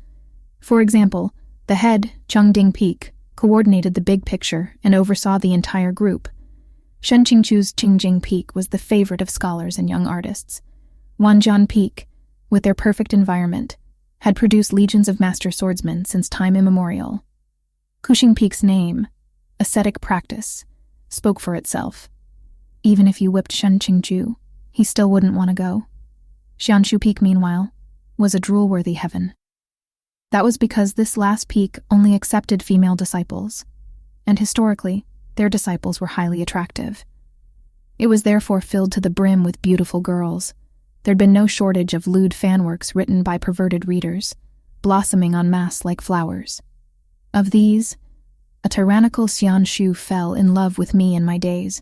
For example, the head, Chengding Peak, coordinated the big picture and oversaw the entire group. Shen Qingqiu's Qingjing Peak was the favorite of scholars and young artists. Wanjian Peak, with their perfect environment, had produced legions of master swordsmen since time immemorial. Kuxing Peak's name, ascetic practice, spoke for itself. Even if you whipped Shen Qingqiu, he still wouldn't want to go. Xianshu Peak, meanwhile, was a drool-worthy heaven. That was because this last peak only accepted female disciples, and historically, their disciples were highly attractive. It was therefore filled to the brim with beautiful girls. There'd been no shortage of lewd fanworks written by perverted readers, blossoming en masse like flowers. Of these, a tyrannical Xianshu fell in love with me in my days.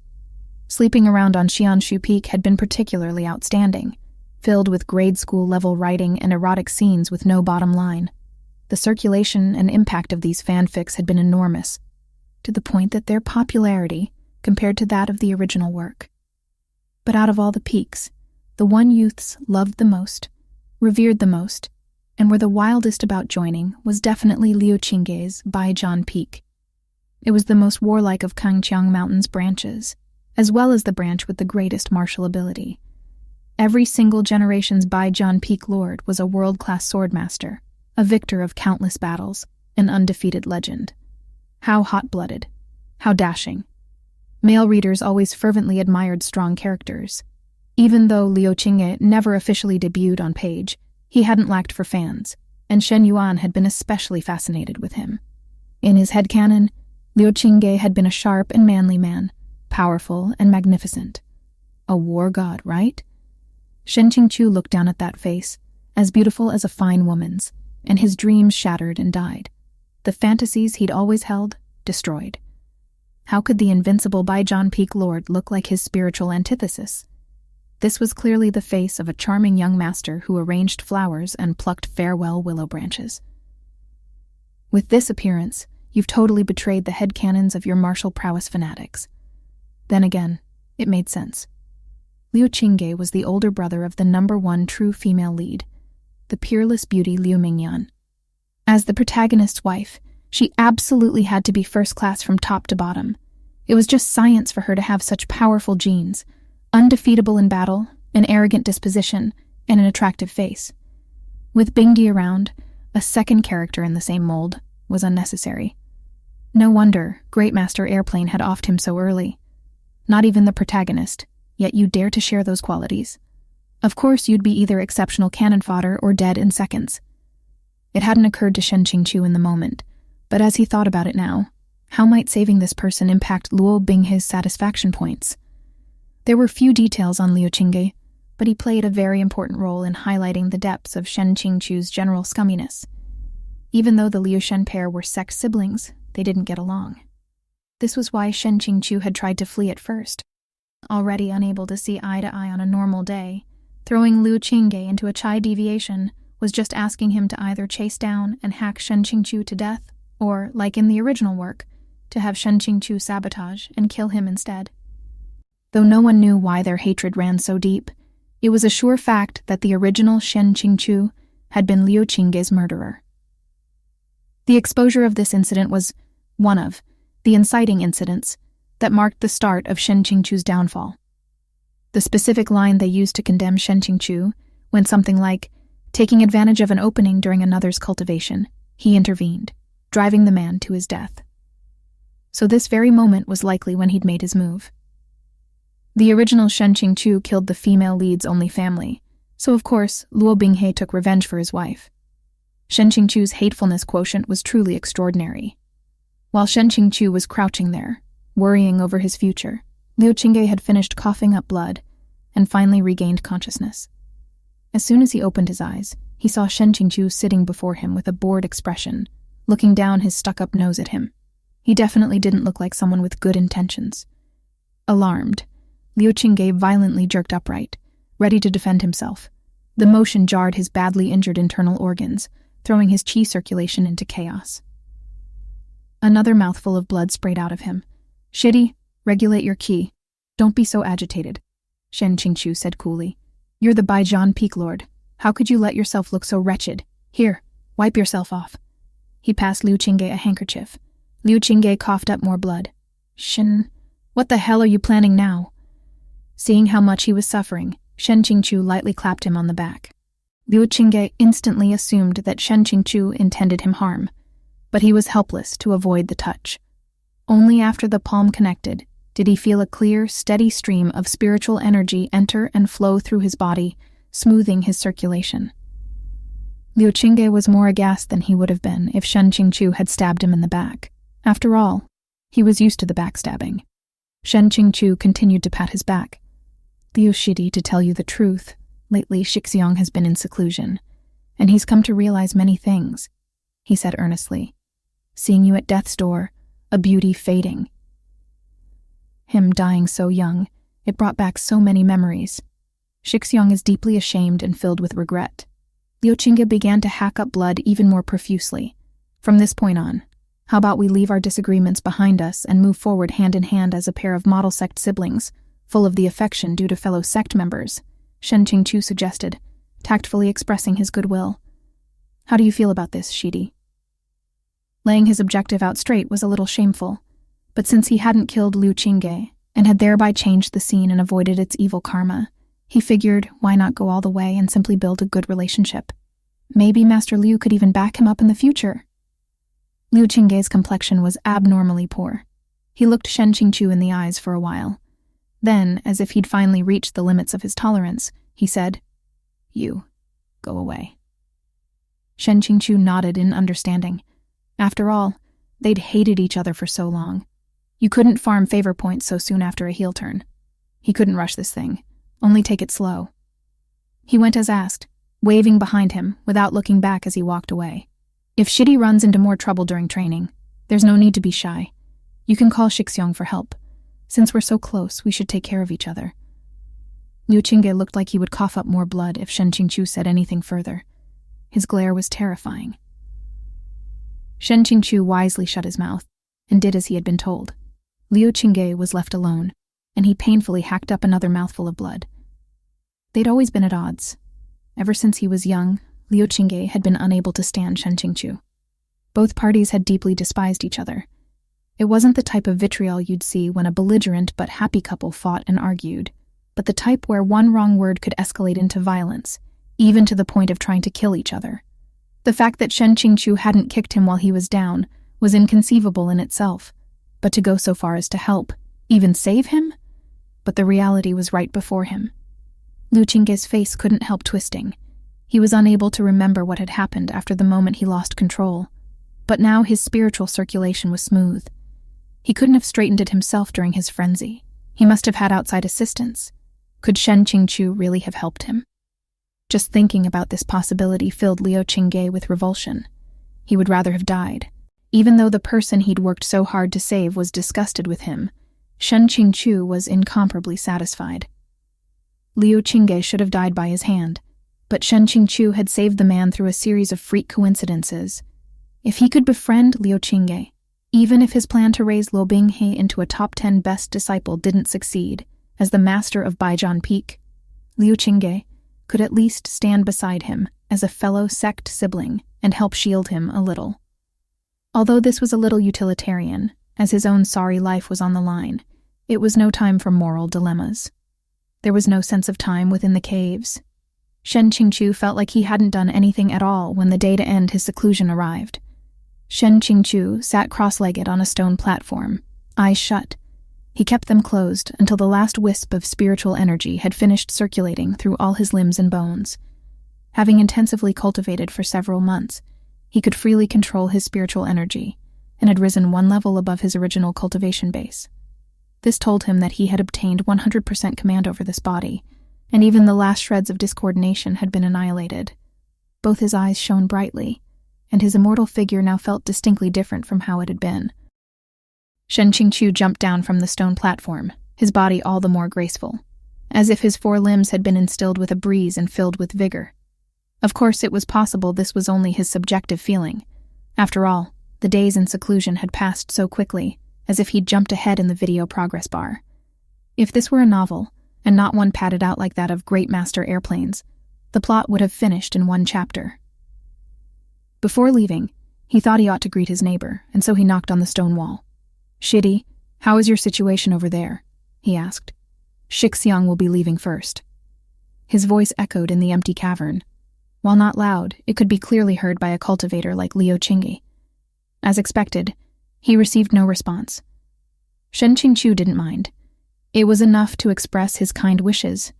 Sleeping around on Xianshu Peak had been particularly outstanding, filled with grade school-level writing and erotic scenes with no bottom line. The circulation and impact of these fanfics had been enormous, to the point that their popularity compared to that of the original work. But out of all the peaks, the one youths loved the most, revered the most, and were the wildest about joining was definitely Luo Binghe's Baijian Peak. It was the most warlike of Kangqiang Mountain's branches, as well as the branch with the greatest martial ability. Every single generation's Baijian Peak lord was a world-class swordmaster, a victor of countless battles, an undefeated legend. How hot-blooded, how dashing. Male readers always fervently admired strong characters. Even though Luo Binghe never officially debuted on page, he hadn't lacked for fans, and Shen Yuan had been especially fascinated with him. In his headcanon, Luo Binghe had been a sharp and manly man, powerful and magnificent. A war god, right? Shen Qingqiu looked down at that face, as beautiful as a fine woman's, and his dreams shattered and died. The fantasies he'd always held, destroyed. How could the invincible Baijian Peak Lord look like his spiritual antithesis? This was clearly the face of a charming young master who arranged flowers and plucked farewell willow branches. With this appearance, You've totally betrayed the headcanons of your martial prowess fanatics. Then again, it made sense. Luo Binghe was the older brother of the #1 true female lead, the peerless beauty Luo Binghe. As the protagonist's wife, she absolutely had to be first class from top to bottom. It was just science for her to have such powerful genes, undefeatable in battle, an arrogant disposition, and an attractive face. With Binghe around, a second character in the same mold was unnecessary. No wonder Great Master Airplane had offed him so early. Not even the protagonist, yet you dare to share those qualities. Of course you'd be either exceptional cannon fodder or dead in seconds. It hadn't occurred to Shen Qingqiu in the moment, but as he thought about it now, how might saving this person impact Luo Binghe's satisfaction points? There were few details on Luo Binghe, but he played a very important role in highlighting the depths of Shen Qingqiu's general scumminess. Even though the Liu Shen pair were sex siblings, they didn't get along. This was why Shen Qingqiu had tried to flee at first. Already unable to see eye to eye on a normal day, throwing Luo Binghe into a chai deviation was just asking him to either chase down and hack Shen Qingqiu to death, or, like in the original work, to have Shen Qingqiu sabotage and kill him instead. Though no one knew why their hatred ran so deep, it was a sure fact that the original Shen Qingqiu had been Luo Binghe's murderer. The exposure of this incident was one of the inciting incidents that marked the start of Shen Qingqiu's downfall. The specific line they used to condemn Shen Qingqiu went something like, taking advantage of an opening during another's cultivation, he intervened, driving the man to his death. So this very moment was likely when he'd made his move. The original Shen Qingqiu killed the female lead's only family, so of course Luo Binghe took revenge for his wife. Shen Qingqiu's hatefulness quotient was truly extraordinary. While Shen Qingqiu was crouching there, worrying over his future, Luo Binghe had finished coughing up blood and finally regained consciousness. As soon as he opened his eyes, he saw Shen Qingqiu sitting before him with a bored expression, looking down his stuck-up nose at him. He definitely didn't look like someone with good intentions. Alarmed, Luo Binghe violently jerked upright, ready to defend himself. The motion jarred his badly injured internal organs, throwing his qi circulation into chaos. Another mouthful of blood sprayed out of him. "Shitty, regulate your qi. Don't be so agitated," Shen Qingqiu said coolly. "You're the Baijian Peak Lord. How could you let yourself look so wretched? Here, wipe yourself off." He passed Luo Binghe a handkerchief. Luo Binghe coughed up more blood. "Shen, what the hell are you planning now?" Seeing how much he was suffering, Shen Qingqiu lightly clapped him on the back. Luo Binghe instantly assumed that Shen Qingqiu intended him harm, but he was helpless to avoid the touch. Only after the palm connected did he feel a clear, steady stream of spiritual energy enter and flow through his body, smoothing his circulation. Luo Binghe was more aghast than he would have been if Shen Qingqiu had stabbed him in the back. After all, he was used to the backstabbing. Shen Qingqiu continued to pat his back. "Liu Shidi, to tell you the truth, lately Shixiong has been in seclusion, and he's come to realize many things," he said earnestly. "Seeing you at death's door, a beauty fading. Him dying so young, it brought back so many memories. Shixiong is deeply ashamed and filled with regret." Luo Binghe began to hack up blood even more profusely. "From this point on, how about we leave our disagreements behind us and move forward hand in hand as a pair of model sect siblings, full of the affection due to fellow sect members," Shen Qingqiu suggested, tactfully expressing his goodwill. "How do you feel about this, Shidi?" Laying his objective out straight was a little shameful, but since he hadn't killed Luo Binghe and had thereby changed the scene and avoided its evil karma, he figured why not go all the way and simply build a good relationship. Maybe Master Liu could even back him up in the future. Luo Binghe's complexion was abnormally poor. He looked Shen Qingqiu in the eyes for a while. Then, as if he'd finally reached the limits of his tolerance, he said, "You, go away." Shen Qingqiu nodded in understanding. After all, they'd hated each other for so long. You couldn't farm favor points so soon after a heel turn. He couldn't rush this thing, only take it slow. He went as asked, waving behind him without looking back as he walked away. "If Shidi runs into more trouble during training, there's no need to be shy. You can call Shixiong for help. Since we're so close, we should take care of each other." Luo Binghe looked like he would cough up more blood if Shen Qingqiu said anything further. His glare was terrifying. Shen Qingqiu wisely shut his mouth and did as he had been told. Luo Binghe was left alone, and he painfully hacked up another mouthful of blood. They'd always been at odds. Ever since he was young, Luo Binghe had been unable to stand Shen Qingqiu. Both parties had deeply despised each other. It wasn't the type of vitriol you'd see when a belligerent but happy couple fought and argued, but the type where one wrong word could escalate into violence, even to the point of trying to kill each other. The fact that Shen Qingqiu hadn't kicked him while he was down was inconceivable in itself, but to go so far as to help, even save him? But the reality was right before him. Luo Binghe's face couldn't help twisting. He was unable to remember what had happened after the moment he lost control, but now his spiritual circulation was smooth. He couldn't have straightened it himself during his frenzy. He must have had outside assistance. Could Shen Qingqiu really have helped him? Just thinking about this possibility filled Luo Binghe with revulsion. He would rather have died. Even though the person he'd worked so hard to save was disgusted with him, Shen Qingqiu was incomparably satisfied. Luo Binghe should have died by his hand, but Shen Qingqiu had saved the man through a series of freak coincidences. If he could befriend Luo Binghe, even if his plan to raise Luo Binghe into a top 10 best disciple didn't succeed, as the master of Baijian Peak, Luo Binghe could at least stand beside him as a fellow sect sibling and help shield him a little. Although this was a little utilitarian, as his own sorry life was on the line, it was no time for moral dilemmas. There was no sense of time within the caves. Shen Qingqiu felt like he hadn't done anything at all when the day to end his seclusion arrived. Shen Qingqiu sat cross-legged on a stone platform, eyes shut. He kept them closed until the last wisp of spiritual energy had finished circulating through all his limbs and bones. Having intensively cultivated for several months, he could freely control his spiritual energy and had risen one level above his original cultivation base. This told him that he had obtained 100% command over this body, and even the last shreds of discoordination had been annihilated. Both his eyes shone brightly, and his immortal figure now felt distinctly different from how it had been. Shen Qingqiu jumped down from the stone platform, his body all the more graceful, as if his 4 limbs had been instilled with a breeze and filled with vigor. Of course, it was possible this was only his subjective feeling. After all, the days in seclusion had passed so quickly, as if he'd jumped ahead in the video progress bar. If this were a novel, and not one padded out like that of Great Master Airplanes, the plot would have finished in 1 chapter. Before leaving, he thought he ought to greet his neighbor, and so he knocked on the stone wall. "Shitty, how is your situation over there?" he asked. "Shixiang will be leaving first." His voice echoed in the empty cavern. While not loud, it could be clearly heard by a cultivator like Luo Binghe. As expected, he received no response. Shen Qingqiu didn't mind. It was enough to express his kind wishes.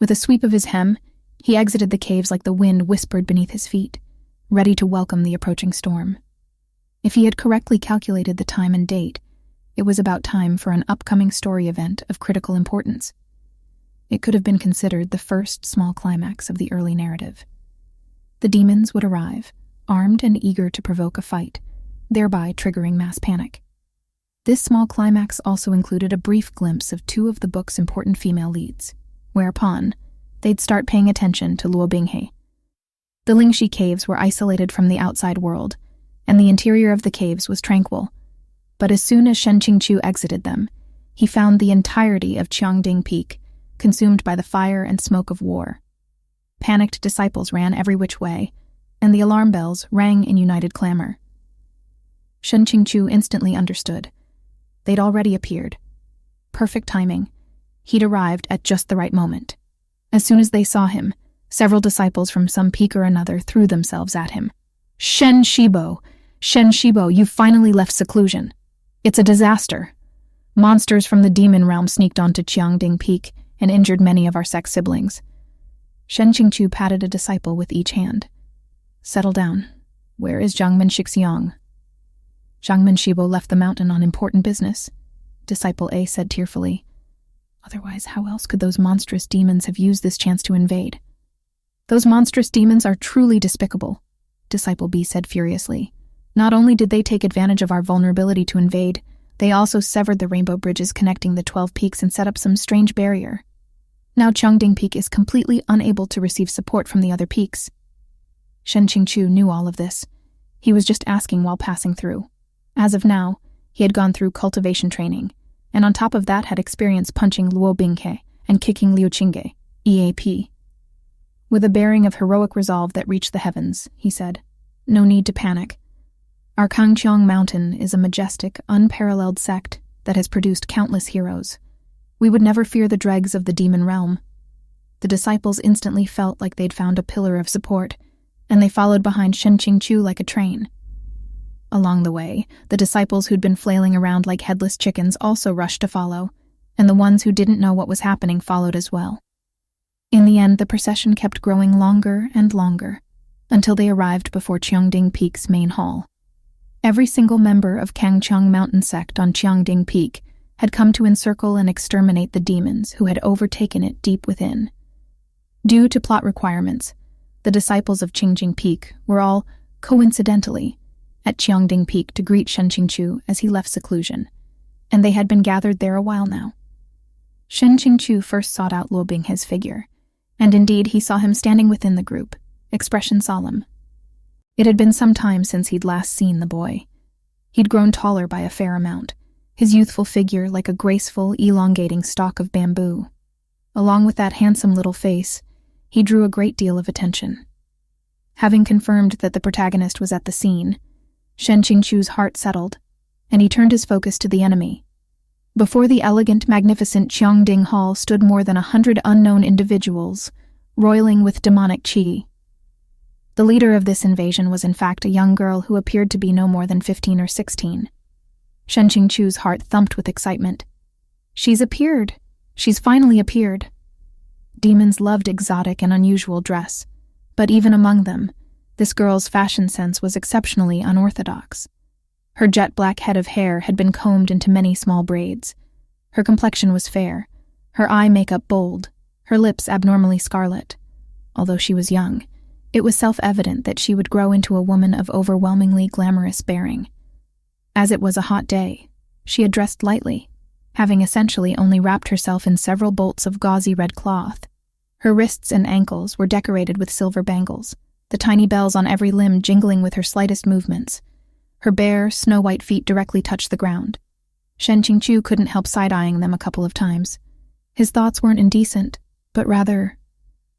With a sweep of his hem, he exited the caves like the wind whispered beneath his feet, ready to welcome the approaching storm. If he had correctly calculated the time and date, it was about time for an upcoming story event of critical importance. It could have been considered the first small climax of the early narrative. The demons would arrive, armed and eager to provoke a fight, thereby triggering mass panic. This small climax also included a brief glimpse of 2 of the book's important female leads, whereupon they'd start paying attention to Luo Binghe. The Lingxi caves were isolated from the outside world, and the interior of the caves was tranquil. But as soon as Shen Qingqiu exited them, he found the entirety of Qiangding Peak consumed by the fire and smoke of war. Panicked disciples ran every which way, and the alarm bells rang in united clamor. Shen Qingqiu instantly understood. They'd already appeared. Perfect timing. He'd arrived at just the right moment. As soon as they saw him, several disciples from some peak or another threw themselves at him. "Shen Shibo! Shen Shibo, you finally left seclusion. It's a disaster. Monsters from the demon realm sneaked onto Qiangding Peak and injured many of our sect siblings." Shen Qingqiu patted a disciple with each hand. "Settle down. Where is Zhangmen Shixiang?" "Zhangmen Shibo left the mountain on important business," Disciple A said tearfully. "Otherwise, how else could those monstrous demons have used this chance to invade?" "Those monstrous demons are truly despicable," Disciple B said furiously. "Not only did they take advantage of our vulnerability to invade, they also severed the rainbow bridges connecting the 12 peaks and set up some strange barrier. Now Qiangding Peak is completely unable to receive support from the other peaks." Shen Qingqiu knew all of this. He was just asking while passing through. As of now, he had gone through cultivation training, and on top of that had experience punching Luo Binghe and kicking Liu Qingqiu, EAP. With a bearing of heroic resolve that reached the heavens, he said, "No need to panic. Our Kangqiang Mountain is a majestic, unparalleled sect that has produced countless heroes. We would never fear the dregs of the demon realm." The disciples instantly felt like they'd found a pillar of support, and they followed behind Shen Qingqiu like a train. Along the way, the disciples who'd been flailing around like headless chickens also rushed to follow, and the ones who didn't know what was happening followed as well. In the end, the procession kept growing longer and longer, until they arrived before Qiangding Peak's main hall. Every single member of Kangqiang Mountain sect on Qiangding Peak had come to encircle and exterminate the demons who had overtaken it deep within. Due to plot requirements, the disciples of Qingqing Peak were all, coincidentally, at Qiangding Peak to greet Shen Qingqiu as he left seclusion, and they had been gathered there a while now. Shen Qingqiu first sought out Luo Binghe's figure, and indeed he saw him standing within the group, expression solemn. It had been some time since he'd last seen the boy. He'd grown taller by a fair amount, his youthful figure like a graceful, elongating stalk of bamboo. Along with that handsome little face, he drew a great deal of attention. Having confirmed that the protagonist was at the scene, Shen Qingqiu's heart settled, and he turned his focus to the enemy. Before the elegant, magnificent Qiangding Hall stood more than 100 unknown individuals, roiling with demonic qi. The leader of this invasion was in fact a young girl who appeared to be no more than 15 or 16. Shen Qingqiu's heart thumped with excitement. "She's appeared! She's finally appeared!" Demons loved exotic and unusual dress, but even among them, this girl's fashion sense was exceptionally unorthodox. Her jet-black head of hair had been combed into many small braids. Her complexion was fair, her eye makeup bold, her lips abnormally scarlet. Although she was young, it was self-evident that she would grow into a woman of overwhelmingly glamorous bearing. As it was a hot day, she had dressed lightly, having essentially only wrapped herself in several bolts of gauzy red cloth. Her wrists and ankles were decorated with silver bangles, the tiny bells on every limb jingling with her slightest movements. Her bare, snow-white feet directly touched the ground. Shen Qingqiu couldn't help side-eyeing them a couple of times. His thoughts weren't indecent, but rather,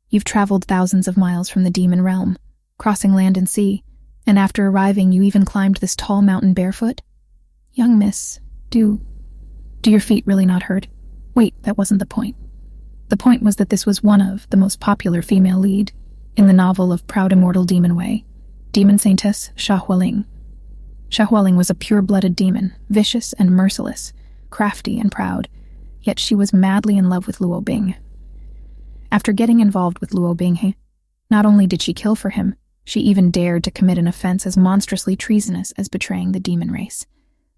"You've traveled thousands of miles from the demon realm, crossing land and sea, and after arriving you even climbed this tall mountain barefoot? Young miss, do your feet really not hurt?" Wait, that wasn't the point. The point was that this was one of the most popular female lead in the novel of Proud Immortal Demon Way, Demon Saintess Xia Hualing. Xia Hualing was a pure-blooded demon, vicious and merciless, crafty and proud, yet she was madly in love with Luo Binghe. After getting involved with Luo Binghe, not only did she kill for him, she even dared to commit an offense as monstrously treasonous as betraying the demon race.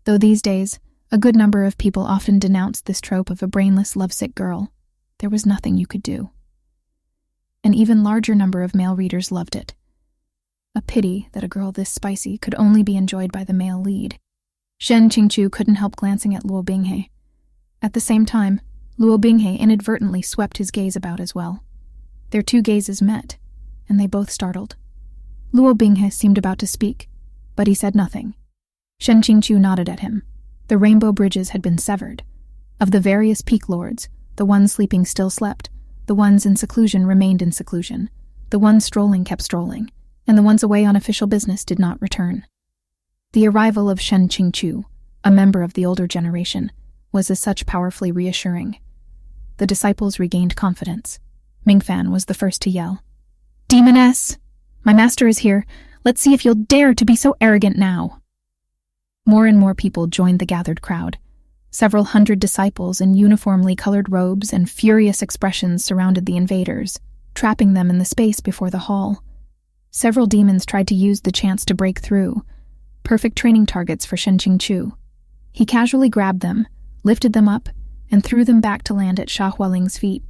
Though these days, a good number of people often denounced this trope of a brainless, lovesick girl, there was nothing you could do. An even larger number of male readers loved it. A pity that a girl this spicy could only be enjoyed by the male lead. Shen Qingqiu couldn't help glancing at Luo Binghe. At the same time, Luo Binghe inadvertently swept his gaze about as well. Their two gazes met, and they both startled. Luo Binghe seemed about to speak, but he said nothing. Shen Qingqiu nodded at him. The rainbow bridges had been severed. Of the various peak lords, the ones sleeping still slept, the ones in seclusion remained in seclusion, the ones strolling kept strolling, and the ones away on official business did not return. The arrival of Shen Qingqiu, a member of the older generation, was as such powerfully reassuring. The disciples regained confidence. Mingfan was the first to yell, "Demoness! My master is here. Let's see if you'll dare to be so arrogant now." More and more people joined the gathered crowd. Several hundred disciples in uniformly colored robes and furious expressions surrounded the invaders, trapping them in the space before the hall. Several demons tried to use the chance to break through, perfect training targets for Shen Qingqiu. He casually grabbed them, lifted them up, and threw them back to land at Xia Hualing's feet.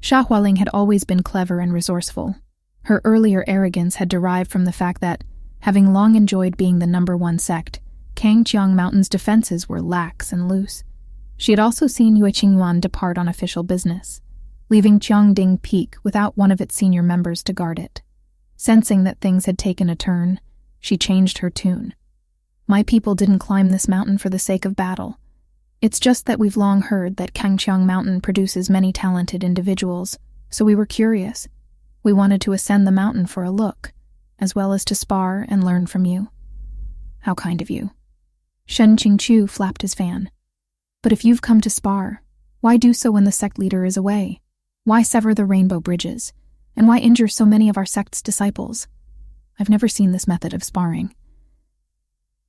Xia Hualing had always been clever and resourceful. Her earlier arrogance had derived from the fact that, having long enjoyed being the #1 sect, Kangqiang Mountain's defenses were lax and loose. She had also seen Shen Yuan depart on official business, leaving Qiangding Peak without one of its senior members to guard it. Sensing that things had taken a turn, She changed her tune. My people didn't climb this mountain for the sake of battle. It's just that we've long heard that Kangqiang Mountain produces many talented individuals, so we were curious. We wanted to ascend the mountain for a look, as well as to spar and learn from you. How kind of you. Shen Qingqiu flapped his fan. But if you've come to spar, why do so when the sect leader is away? Why sever the rainbow bridges? And why injure so many of our sect's disciples? I've never seen this method of sparring.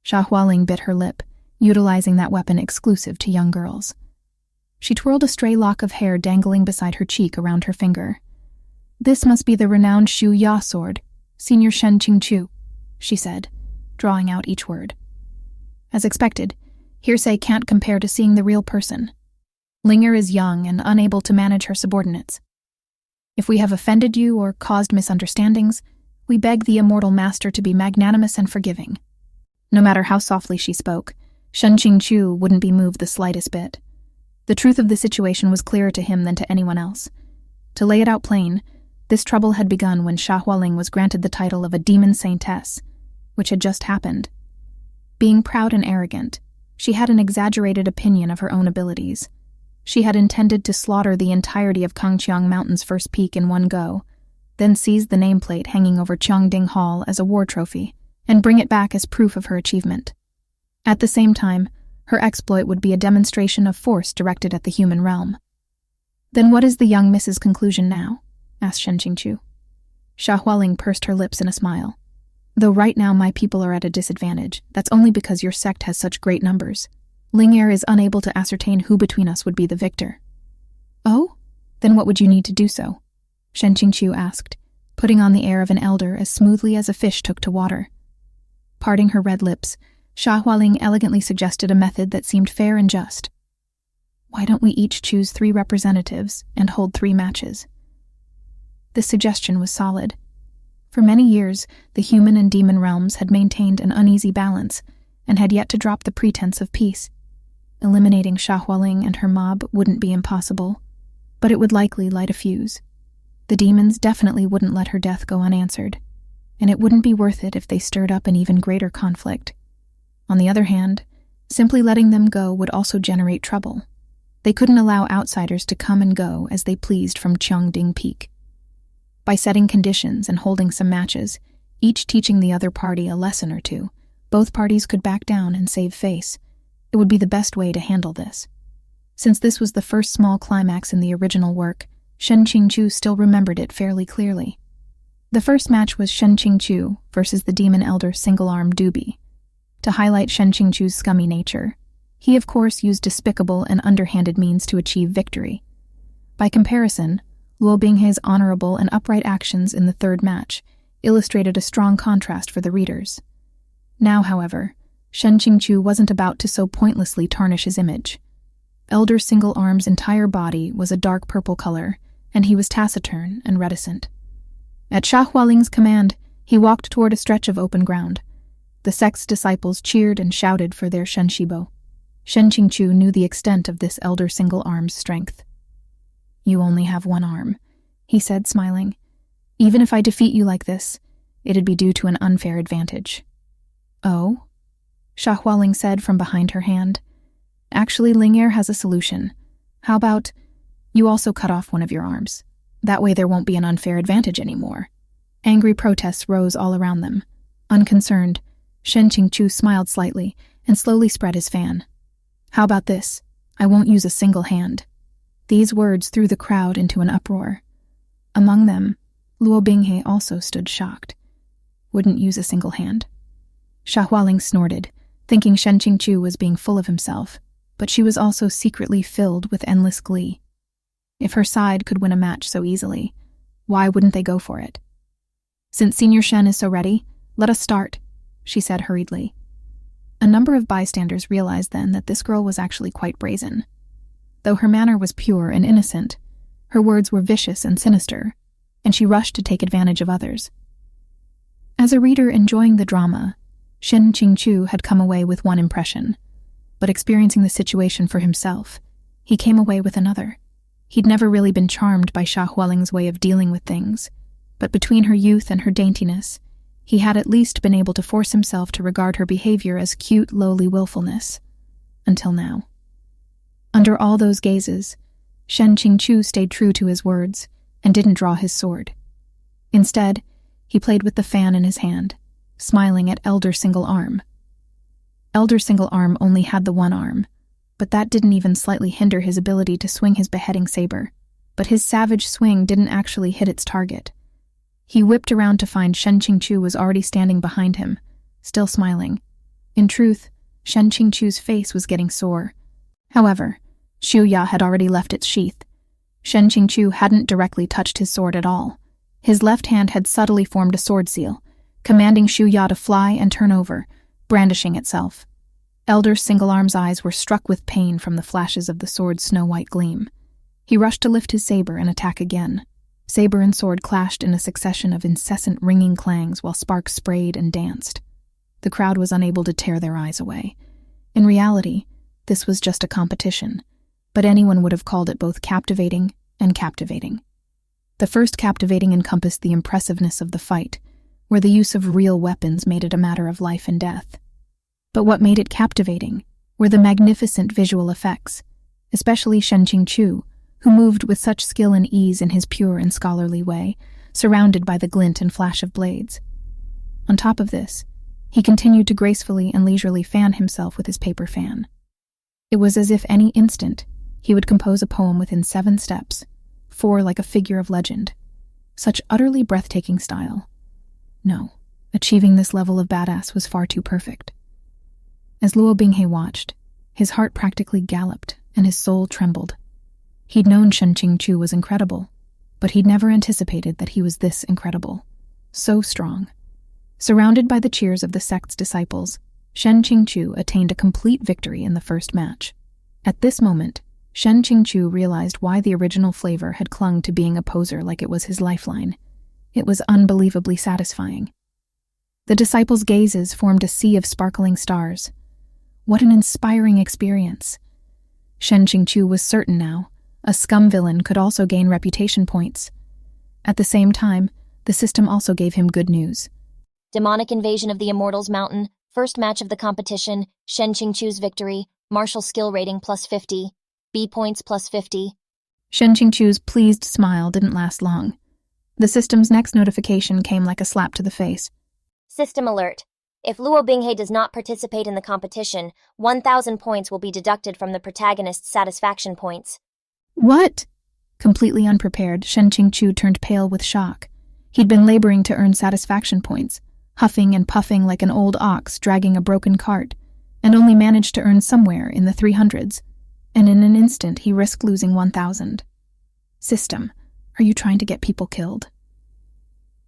Xia Hualing bit her lip, utilizing that weapon exclusive to young girls. She twirled a stray lock of hair dangling beside her cheek around her finger. This must be the renowned Shu Ya sword, Senior Shen Qingqiu, she said, drawing out each word. As expected, hearsay can't compare to seeing the real person. Linger is young and unable to manage her subordinates. If we have offended you or caused misunderstandings, we beg the immortal master to be magnanimous and forgiving. No matter how softly she spoke, Shen Qingqiu wouldn't be moved the slightest bit. The truth of the situation was clearer to him than to anyone else. To lay it out plain, this trouble had begun when Xia Hualing was granted the title of a demon saintess, which had just happened. Being proud and arrogant, she had an exaggerated opinion of her own abilities. She had intended to slaughter the entirety of Kangqiang Mountain's first peak in one go, then seize the nameplate hanging over Qiangding Hall as a war trophy, and bring it back as proof of her achievement. At the same time, her exploit would be a demonstration of force directed at the human realm. Then what is the young Miss's conclusion now? Asked Shen Qingqiu. Xia Hualing pursed her lips in a smile. Though right now my people are at a disadvantage, that's only because your sect has such great numbers. Linger is unable to ascertain who between us would be the victor. Oh? Then what would you need to do so? Shen Qingqiu asked, putting on the air of an elder as smoothly as a fish took to water. Parting her red lips, Xia Hualing elegantly suggested a method that seemed fair and just. Why don't we each choose 3 representatives and hold 3 matches? This suggestion was solid. For many years, the human and demon realms had maintained an uneasy balance and had yet to drop the pretense of peace. Eliminating Xia Hualing and her mob wouldn't be impossible, but it would likely light a fuse. The demons definitely wouldn't let her death go unanswered, and it wouldn't be worth it if they stirred up an even greater conflict. On the other hand, simply letting them go would also generate trouble. They couldn't allow outsiders to come and go as they pleased from Qiangding Peak. By setting conditions and holding some matches, each teaching the other party a lesson or two, both parties could back down and save face. It would be the best way to handle this. Since this was the first small climax in the original work, Shen Qingqiu still remembered it fairly clearly. The first match was Shen Qingqiu versus the demon elder single-arm Dubi. To highlight Shen Qingqiu's scummy nature, he of course used despicable and underhanded means to achieve victory. By comparison, Luo Binghe's honorable and upright actions in the third match illustrated a strong contrast for the readers. Now, however, Shen Qingqiu wasn't about to so pointlessly tarnish his image. Elder Single Arm's entire body was a dark purple color, and he was taciturn and reticent. At Xia Hualing's command, he walked toward a stretch of open ground. The sect's disciples cheered and shouted for their Shen Shibo. Shen Qingqiu knew the extent of this elder single arm's strength. You only have 1 arm, he said, smiling. Even if I defeat you like this, it'd be due to an unfair advantage. Oh? Xia Hualing said from behind her hand. Actually, Linger has a solution. How about you also cut off one of your arms? That way there won't be an unfair advantage anymore. Angry protests rose all around them. Unconcerned, Shen Qingqiu smiled slightly and slowly spread his fan. How about this? I won't use a single hand. These words threw the crowd into an uproar. Among them, Luo Binghe also stood shocked. Wouldn't use a single hand. Xia Hualing snorted, thinking Shen Qingqiu was being full of himself, but she was also secretly filled with endless glee. If her side could win a match so easily, why wouldn't they go for it? Since Senior Shen is so ready, let us start, she said hurriedly. A number of bystanders realized then that this girl was actually quite brazen. Though her manner was pure and innocent, her words were vicious and sinister, and she rushed to take advantage of others. As a reader enjoying the drama, Shen Qingqiu had come away with one impression, but experiencing the situation for himself, he came away with another. He'd never really been charmed by Xia Hualing's way of dealing with things, but between her youth and her daintiness, he had at least been able to force himself to regard her behavior as cute, lowly willfulness. Until now. Under all those gazes, Shen Qingqiu stayed true to his words and didn't draw his sword. Instead, he played with the fan in his hand, smiling at Elder Single Arm. Elder Single Arm only had the one arm, but that didn't even slightly hinder his ability to swing his beheading saber. But his savage swing didn't actually hit its target. He whipped around to find Shen Qingqiu was already standing behind him, still smiling. In truth, Shen Qingqiu's face was getting sore. However, Xu Ya had already left its sheath. Shen Qingqiu hadn't directly touched his sword at all. His left hand had subtly formed a sword seal, commanding Xu Ya to fly and turn over, brandishing itself. Elder Single Arm's eyes were struck with pain from the flashes of the sword's snow-white gleam. He rushed to lift his saber and attack again. Saber and sword clashed in a succession of incessant ringing clangs while sparks sprayed and danced. The crowd was unable to tear their eyes away. In reality, this was just a competition, but anyone would have called it both captivating and captivating. The first captivating encompassed the impressiveness of the fight, where the use of real weapons made it a matter of life and death. But what made it captivating were the magnificent visual effects, especially Shen Qingqiu, who moved with such skill and ease in his pure and scholarly way, surrounded by the glint and flash of blades. On top of this, he continued to gracefully and leisurely fan himself with his paper fan. It was as if any instant he would compose a poem within 7 steps, 4 like a figure of legend. Such utterly breathtaking style. No, achieving this level of badass was far too perfect. As Luo Binghe watched, his heart practically galloped and his soul trembled. He'd known Shen Qingqiu was incredible, but he'd never anticipated that he was this incredible. So strong. Surrounded by the cheers of the sect's disciples, Shen Qingqiu attained a complete victory in the first match. At this moment, Shen Qingqiu realized why the original flavor had clung to being a poser like it was his lifeline. It was unbelievably satisfying. The disciples' gazes formed a sea of sparkling stars. What an inspiring experience. Shen Qingqiu was certain now. A Scum villain could also gain reputation points. At the same time, the system also gave him good news. Demonic Invasion of the Immortals Mountain, first match of the competition, Shen Qingqiu's victory, martial skill rating +50, B points +50. Shen Qingqiu's pleased smile didn't last long. The system's next notification came like a slap to the face. System alert. If Luo Binghe does not participate in the competition, 1,000 points will be deducted from the protagonist's satisfaction points. What? Completely unprepared, Shen Qingqiu turned pale with shock. He'd been laboring to earn satisfaction points, huffing and puffing like an old ox dragging a broken cart, and only managed to earn somewhere in the 300s. And in an instant he risked losing 1,000. System, are you trying to get people killed?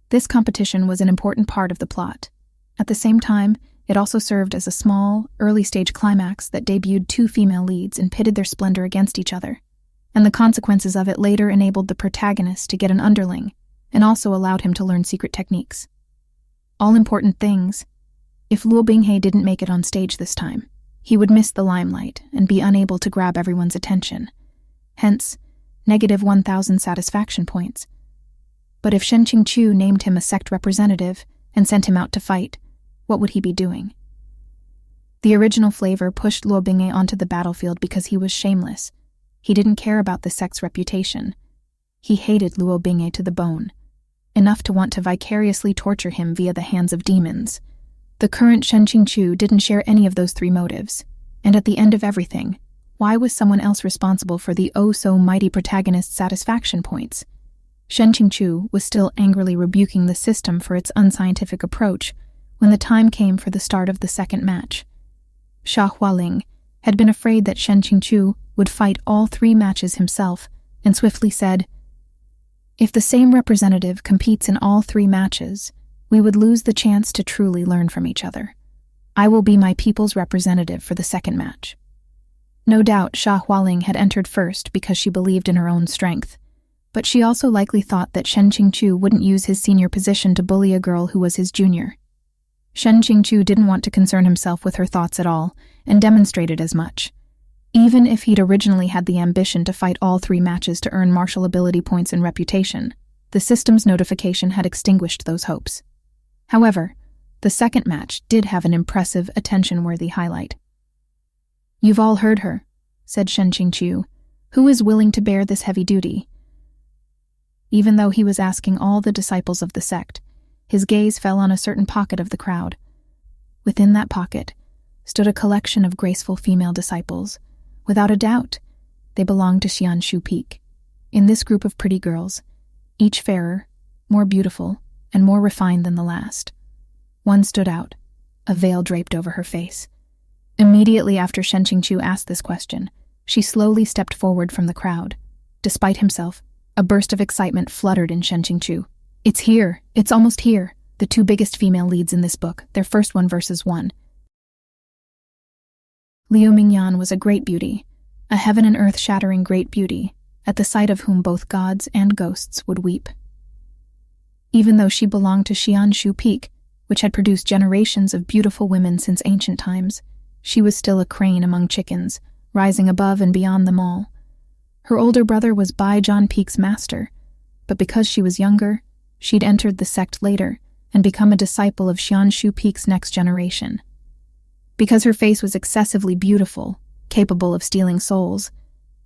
This competition was an important part of the plot. At the same time, it also served as a small, early-stage climax that debuted 2 female leads and pitted their splendor against each other. And the consequences of it later enabled the protagonist to get an underling, and also allowed him to learn secret techniques. All important things. If Luo Binghe didn't make it on stage this time, he would miss the limelight and be unable to grab everyone's attention. Hence, negative 1,000 satisfaction points. But if Shen Qingqiu named him a sect representative and sent him out to fight, what would he be doing? The original flavor pushed Luo Binghe onto the battlefield because he was shameless. He didn't care about the sect's reputation. He hated Luo Binghe to the bone, enough to want to vicariously torture him via the hands of demons. The current Shen Qingqiu didn't share any of those 3 motives, and at the end of everything, why was someone else responsible for the oh-so-mighty protagonist's satisfaction points? Shen Qingqiu was still angrily rebuking the system for its unscientific approach when the time came for the start of the second match. Xia Hualing had been afraid that Shen Qingqiu would fight all 3 matches himself, and swiftly said, "If the same representative competes in all 3 matches, we would lose the chance to truly learn from each other. I will be my people's representative for the second match." No doubt Xia Hualing had entered first because she believed in her own strength, but she also likely thought that Shen Qingqiu wouldn't use his senior position to bully a girl who was his junior. Shen Qingqiu didn't want to concern himself with her thoughts at all, and demonstrated as much. Even if he'd originally had the ambition to fight all 3 matches to earn martial ability points and reputation, the system's notification had extinguished those hopes. However, the second match did have an impressive, attention-worthy highlight. "You've all heard her," said Shen Qingqiu. "Who is willing to bear this heavy duty?" Even though he was asking all the disciples of the sect, his gaze fell on a certain pocket of the crowd. Within that pocket stood a collection of graceful female disciples. Without a doubt, they belonged to Xianshu Peak. In this group of pretty girls, each fairer, more beautiful, and more refined than the last, one stood out, a veil draped over her face. Immediately after Shen Qingqiu asked this question, she slowly stepped forward from the crowd. Despite himself, a burst of excitement fluttered in Shen Qingqiu. "It's here! It's almost here! The two biggest female leads in this book, their first one versus one." Luo Binghe was a great beauty, a heaven and earth-shattering great beauty, at the sight of whom both gods and ghosts would weep. Even though she belonged to Xianshu Peak, which had produced generations of beautiful women since ancient times, she was still a crane among chickens, rising above and beyond them all. Her older brother was Baijian Peak's master, but because she was younger, she'd entered the sect later and become a disciple of Xianshu Peak's next generation. Because her face was excessively beautiful, capable of stealing souls,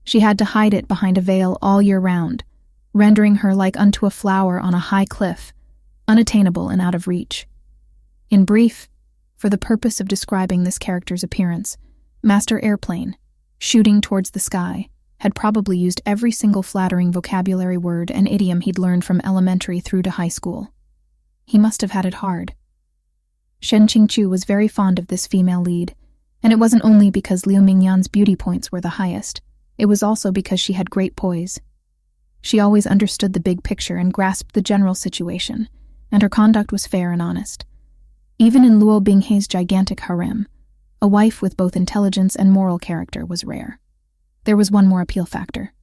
she had to hide it behind a veil all year round, rendering her like unto a flower on a high cliff, unattainable and out of reach. In brief, for the purpose of describing this character's appearance, Master Airplane, shooting towards the sky, had probably used every single flattering vocabulary word and idiom he'd learned from elementary through to high school. He must have had it hard. Shen Qingqiu was very fond of this female lead, and it wasn't only because Luo Binghe's beauty points were the highest, it was also because she had great poise. She always understood the big picture and grasped the general situation, and her conduct was fair and honest. Even in Luo Binghe's gigantic harem, a wife with both intelligence and moral character was rare. There was one more appeal factor.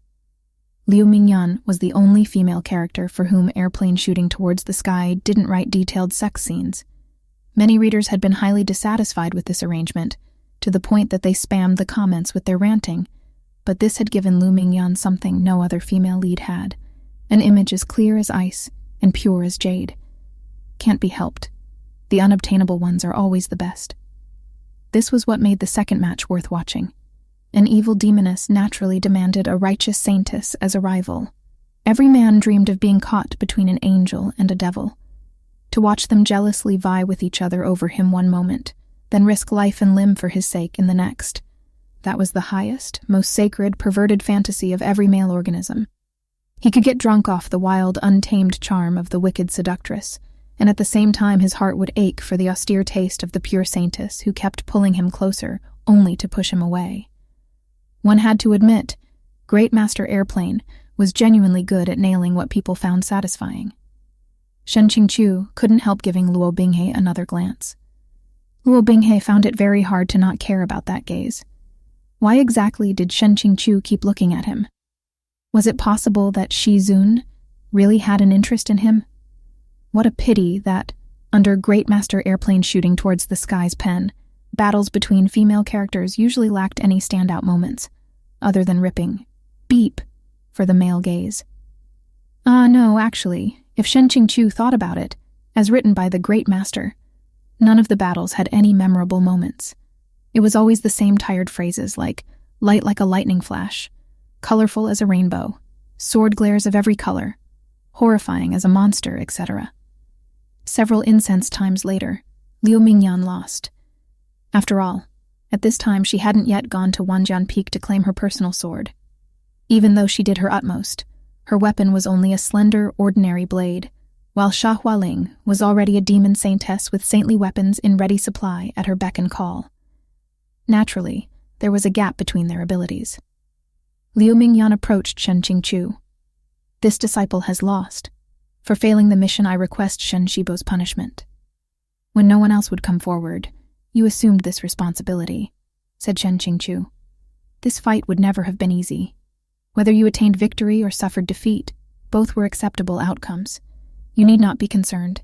Luo Binghe was the only female character for whom Airplane shooting towards the sky didn't write detailed sex scenes. Many readers had been highly dissatisfied with this arrangement, to the point that they spammed the comments with their ranting, but this had given Luo Binghe something no other female lead had, an image as clear as ice and pure as jade. Can't be helped. The unobtainable ones are always the best. This was what made the second match worth watching. An evil demoness naturally demanded a righteous saintess as a rival. Every man dreamed of being caught between an angel and a devil. To watch them jealously vie with each other over him one moment, then risk life and limb for his sake in the next. That was the highest, most sacred, perverted fantasy of every male organism. He could get drunk off the wild, untamed charm of the wicked seductress, and at the same time his heart would ache for the austere taste of the pure saintess who kept pulling him closer, only to push him away. One had to admit, Great Master Airplane was genuinely good at nailing what people found satisfying. Shen Qingqiu couldn't help giving Luo Binghe another glance. Luo Binghe found it very hard to not care about that gaze. Why exactly did Shen Qingqiu keep looking at him? Was it possible that Shi Zun really had an interest in him? What a pity that, under Great Master Airplane shooting towards the sky's pen, battles between female characters usually lacked any standout moments, other than ripping beep for the male gaze. No, actually, if Shen Qingqiu thought about it, as written by the Great Master, none of the battles had any memorable moments. It was always the same tired phrases like light like a lightning flash, colorful as a rainbow, sword glares of every color, horrifying as a monster, etc. Several incense times later, Luo Binghe lost. After all, at this time she hadn't yet gone to Wanjian Peak to claim her personal sword. Even though she did her utmost, her weapon was only a slender, ordinary blade, while Xia Hualing was already a demon saintess with saintly weapons in ready supply at her beck and call. Naturally, there was a gap between their abilities. Luo Binghe approached Shen Qingqiu. "This disciple has lost. For failing the mission, I request Shen Shibo's punishment." "When no one else would come forward, you assumed this responsibility," said Shen Qingqiu. "This fight would never have been easy. Whether you attained victory or suffered defeat, both were acceptable outcomes. You need not be concerned.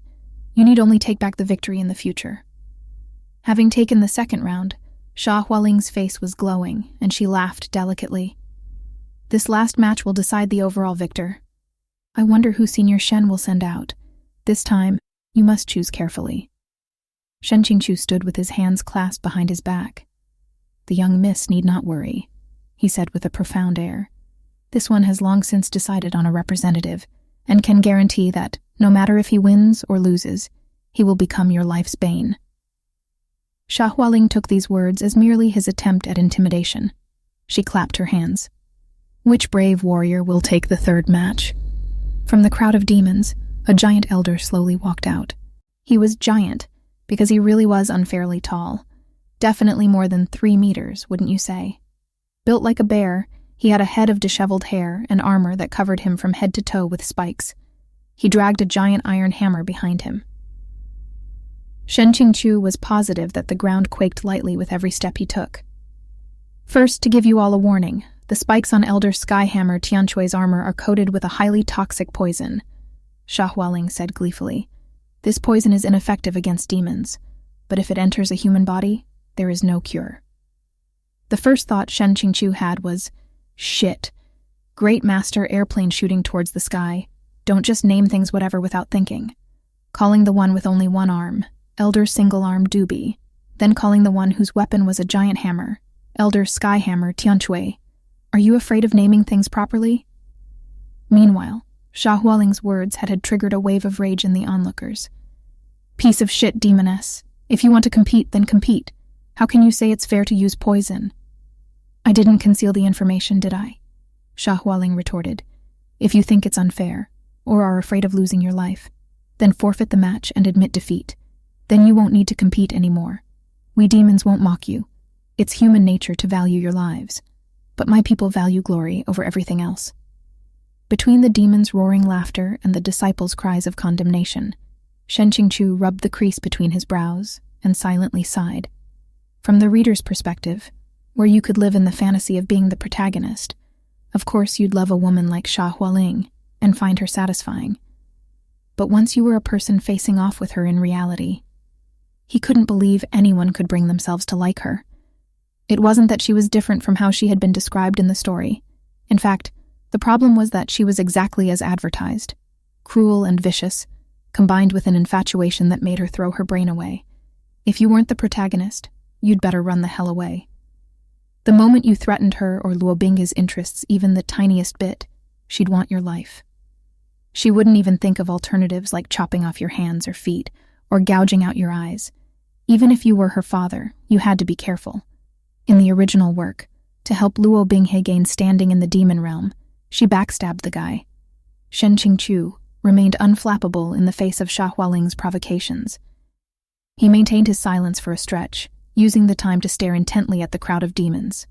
You need only take back the victory in the future." Having taken the second round, Xia Hualing's face was glowing, and she laughed delicately. "This last match will decide the overall victor. I wonder who Senior Shen will send out. This time, You must choose carefully." Shen Qingqiu stood with his hands clasped behind his back. "The young miss need not worry," he said with a profound air. "This one has long since decided on a representative, and can guarantee that, no matter if he wins or loses, he will become your life's bane." Xia Hualing took these words as merely his attempt at intimidation. She clapped her hands. "Which brave warrior will take the third match?" From the crowd of demons, a giant elder slowly walked out. He was giant, because he really was unfairly tall. Definitely more than 3 meters, wouldn't you say? Built like a bear, he had a head of disheveled hair and armor that covered him from head to toe with spikes. He dragged a giant iron hammer behind him. Shen Qingqiu was positive that the ground quaked lightly with every step he took. "First, to give you all a warning, the spikes on Elder Skyhammer Tianqui's armor are coated with a highly toxic poison," Xia Hualing said gleefully. "This poison is ineffective against demons, but if it enters a human body, there is no cure." The first thought Shen Qingqiu had was, "Shit. Great master airplane shooting towards the sky. Don't just name things whatever without thinking. Calling the one with only one arm, Elder Single-Arm Doobie, then calling the one whose weapon was a giant hammer, Elder Skyhammer Tianqui. Are you afraid of naming things properly?" Meanwhile, Xia Hualing's words had triggered a wave of rage in the onlookers. "Piece of shit, demoness. If you want to compete, then compete. How can you say it's fair to use poison?" "I didn't conceal the information, did I?" Xia Hualing retorted. "If you think it's unfair, or are afraid of losing your life, then forfeit the match and admit defeat. Then you won't need to compete anymore. We demons won't mock you. It's human nature to value your lives. But my people value glory over everything else." Between the demons' roaring laughter and the disciples' cries of condemnation, Shen Qingqiu rubbed the crease between his brows and silently sighed. From the reader's perspective, where you could live in the fantasy of being the protagonist, of course you'd love a woman like Xia Hualing and find her satisfying. But once you were a person facing off with her in reality, he couldn't believe anyone could bring themselves to like her. It wasn't that she was different from how she had been described in the story. In fact, the problem was that she was exactly as advertised, cruel and vicious, combined with an infatuation that made her throw her brain away. If you weren't the protagonist, you'd better run the hell away. The moment you threatened her or Luo Binghe's interests even the tiniest bit, she'd want your life. She wouldn't even think of alternatives like chopping off your hands or feet or gouging out your eyes. Even if you were her father, you had to be careful. In the original work, to help Luo Binghe gain standing in the demon realm, she backstabbed the guy. Shen Qingqiu remained unflappable in the face of Xia Hualing's provocations. He maintained his silence for a stretch, using the time to stare intently at the crowd of demons.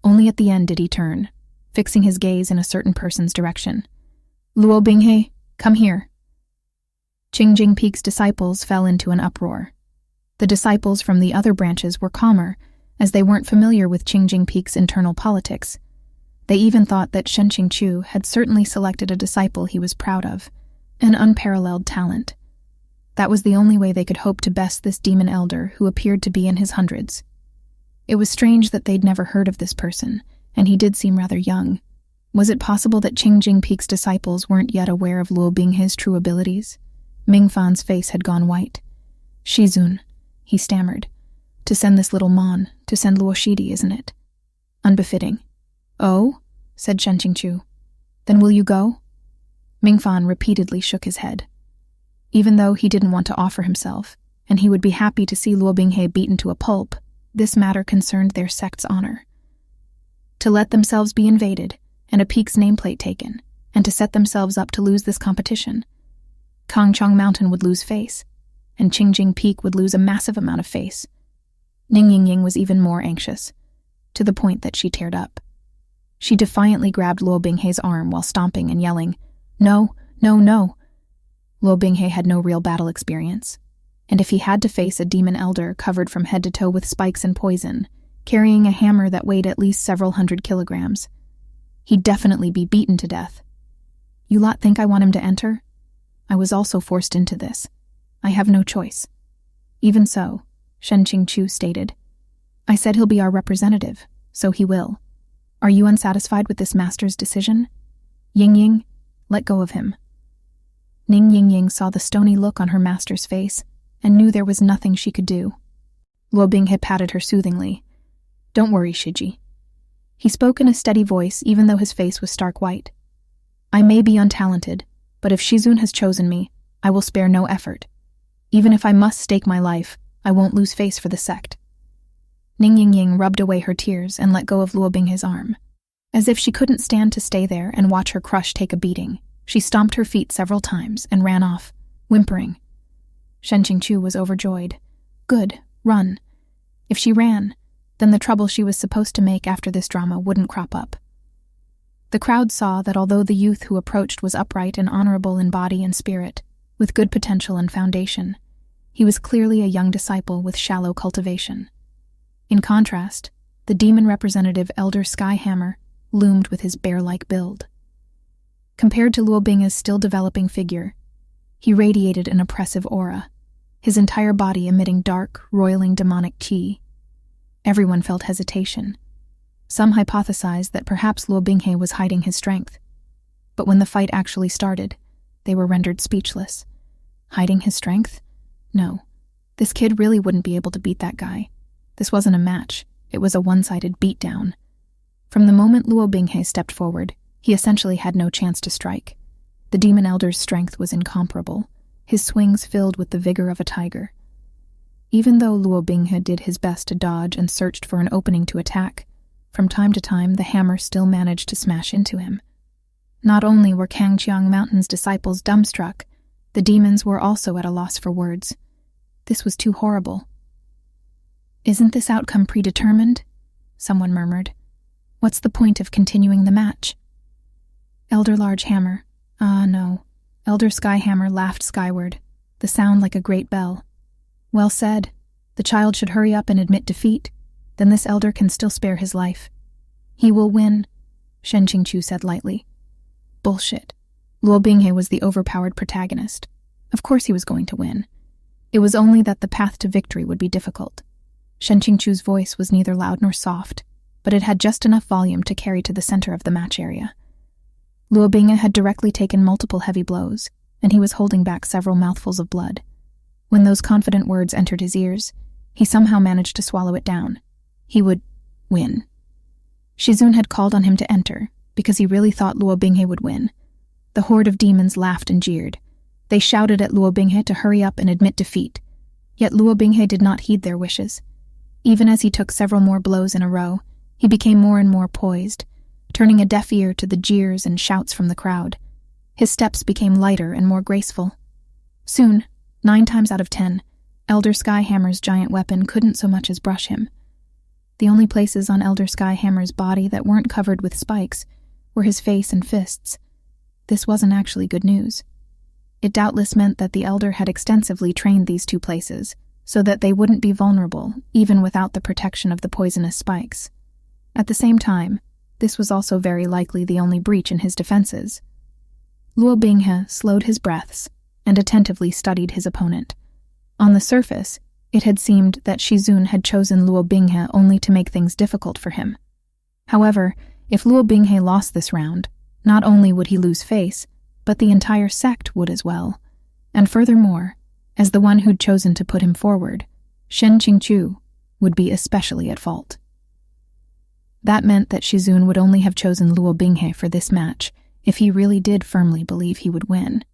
Only at the end did he turn, fixing his gaze in a certain person's direction. "Luo Binghe, come here." Qingqiu's disciples fell into an uproar. The disciples from the other branches were calmer, as they weren't familiar with Qingqiu's internal politics. They even thought that Shen Qingqiu had certainly selected a disciple he was proud of, an unparalleled talent. That was the only way they could hope to best this demon elder who appeared to be in his hundreds. It was strange that they'd never heard of this person, and he did seem rather young. Was it possible that Qingqiu's disciples weren't yet aware of Luo Binghe's true abilities? Mingfan's face had gone white. "Shizun," he stammered. "To send this little mon, to send Luo Shidi, isn't it?" "Unbefitting." "Oh?" said Shen Qingqiu. "Then will you go?" Mingfan repeatedly shook his head. Even though he didn't want to offer himself, and he would be happy to see Luo Binghe beaten to a pulp, this matter concerned their sect's honor. To let themselves be invaded, and a peak's nameplate taken, and to set themselves up to lose this competition. Kangchong Mountain would lose face, and Qingjing Peak would lose a massive amount of face. Ning Yingying was even more anxious, to the point that she teared up. She defiantly grabbed Luo Binghe's arm while stomping and yelling, "No, no, no." Luo Binghe had no real battle experience, and if he had to face a demon elder covered from head to toe with spikes and poison, carrying a hammer that weighed at least several 100 kilograms, he'd definitely be beaten to death. "You lot think I want him to enter? I was also forced into this. I have no choice." "Even so," Shen Qingqiu stated, "I said he'll be our representative, so he will. Are you unsatisfied with this master's decision? Ying Ying, let go of him." Ning Yingying saw the stony look on her master's face and knew there was nothing she could do. Luo Binghe patted her soothingly. "Don't worry, Shiji." He spoke in a steady voice even though his face was stark white. "I may be untalented, but if Shizun has chosen me, I will spare no effort. Even if I must stake my life, I won't lose face for the sect." Ning Yingying rubbed away her tears and let go of Luo Binghe's arm. As if she couldn't stand to stay there and watch her crush take a beating, she stomped her feet several times and ran off, whimpering. Shen Qingqiu was overjoyed. Good, run. If she ran, then the trouble she was supposed to make after this drama wouldn't crop up. The crowd saw that although the youth who approached was upright and honorable in body and spirit, with good potential and foundation, he was clearly a young disciple with shallow cultivation. In contrast, the demon representative Elder Skyhammer loomed with his bear-like build. Compared to Luo Binghe's still developing figure, he radiated an oppressive aura, his entire body emitting dark, roiling demonic qi. Everyone felt hesitation. Some hypothesized that perhaps Luo Binghe was hiding his strength. But when the fight actually started, they were rendered speechless. Hiding his strength? No. This kid really wouldn't be able to beat that guy. This wasn't a match. It was a one-sided beatdown. From the moment Luo Binghe stepped forward, he essentially had no chance to strike. The demon elder's strength was incomparable, his swings filled with the vigor of a tiger. Even though Luo Binghe did his best to dodge and searched for an opening to attack, from time to time the hammer still managed to smash into him. Not only were Kangqiang Mountain's disciples dumbstruck, the demons were also at a loss for words. This was too horrible. "Isn't this outcome predetermined?" someone murmured. "What's the point of continuing the match?" Elder Large Hammer. Ah, no. Elder Skyhammer laughed skyward, the sound like a great bell. "Well said. The child should hurry up and admit defeat. Then this elder can still spare his life." "He will win," Shen Qingqiu said lightly. Bullshit. Luo Binghe was the overpowered protagonist. Of course he was going to win. It was only that the path to victory would be difficult. Shen Qingqiu's voice was neither loud nor soft, but it had just enough volume to carry to the center of the match area. Luo Binghe had directly taken multiple heavy blows, and he was holding back several mouthfuls of blood. When those confident words entered his ears, he somehow managed to swallow it down. He would win. Shizun had called on him to enter, because he really thought Luo Binghe would win. The horde of demons laughed and jeered. They shouted at Luo Binghe to hurry up and admit defeat. Yet Luo Binghe did not heed their wishes. Even as he took several more blows in a row, he became more and more poised, turning a deaf ear to the jeers and shouts from the crowd. His steps became lighter and more graceful. Soon, 9 times out of 10, Elder Skyhammer's giant weapon couldn't so much as brush him. The only places on Elder Skyhammer's body that weren't covered with spikes were his face and fists. This wasn't actually good news. It doubtless meant that the Elder had extensively trained these 2 places, so that they wouldn't be vulnerable, even without the protection of the poisonous spikes. At the same time, this was also very likely the only breach in his defenses. Luo Binghe slowed his breaths and attentively studied his opponent. On the surface, it had seemed that Shizun had chosen Luo Binghe only to make things difficult for him. However, if Luo Binghe lost this round, not only would he lose face, but the entire sect would as well. And furthermore, as the one who'd chosen to put him forward, Shen Qingqiu would be especially at fault. That meant that Shizun would only have chosen Luo Binghe for this match if he really did firmly believe he would win.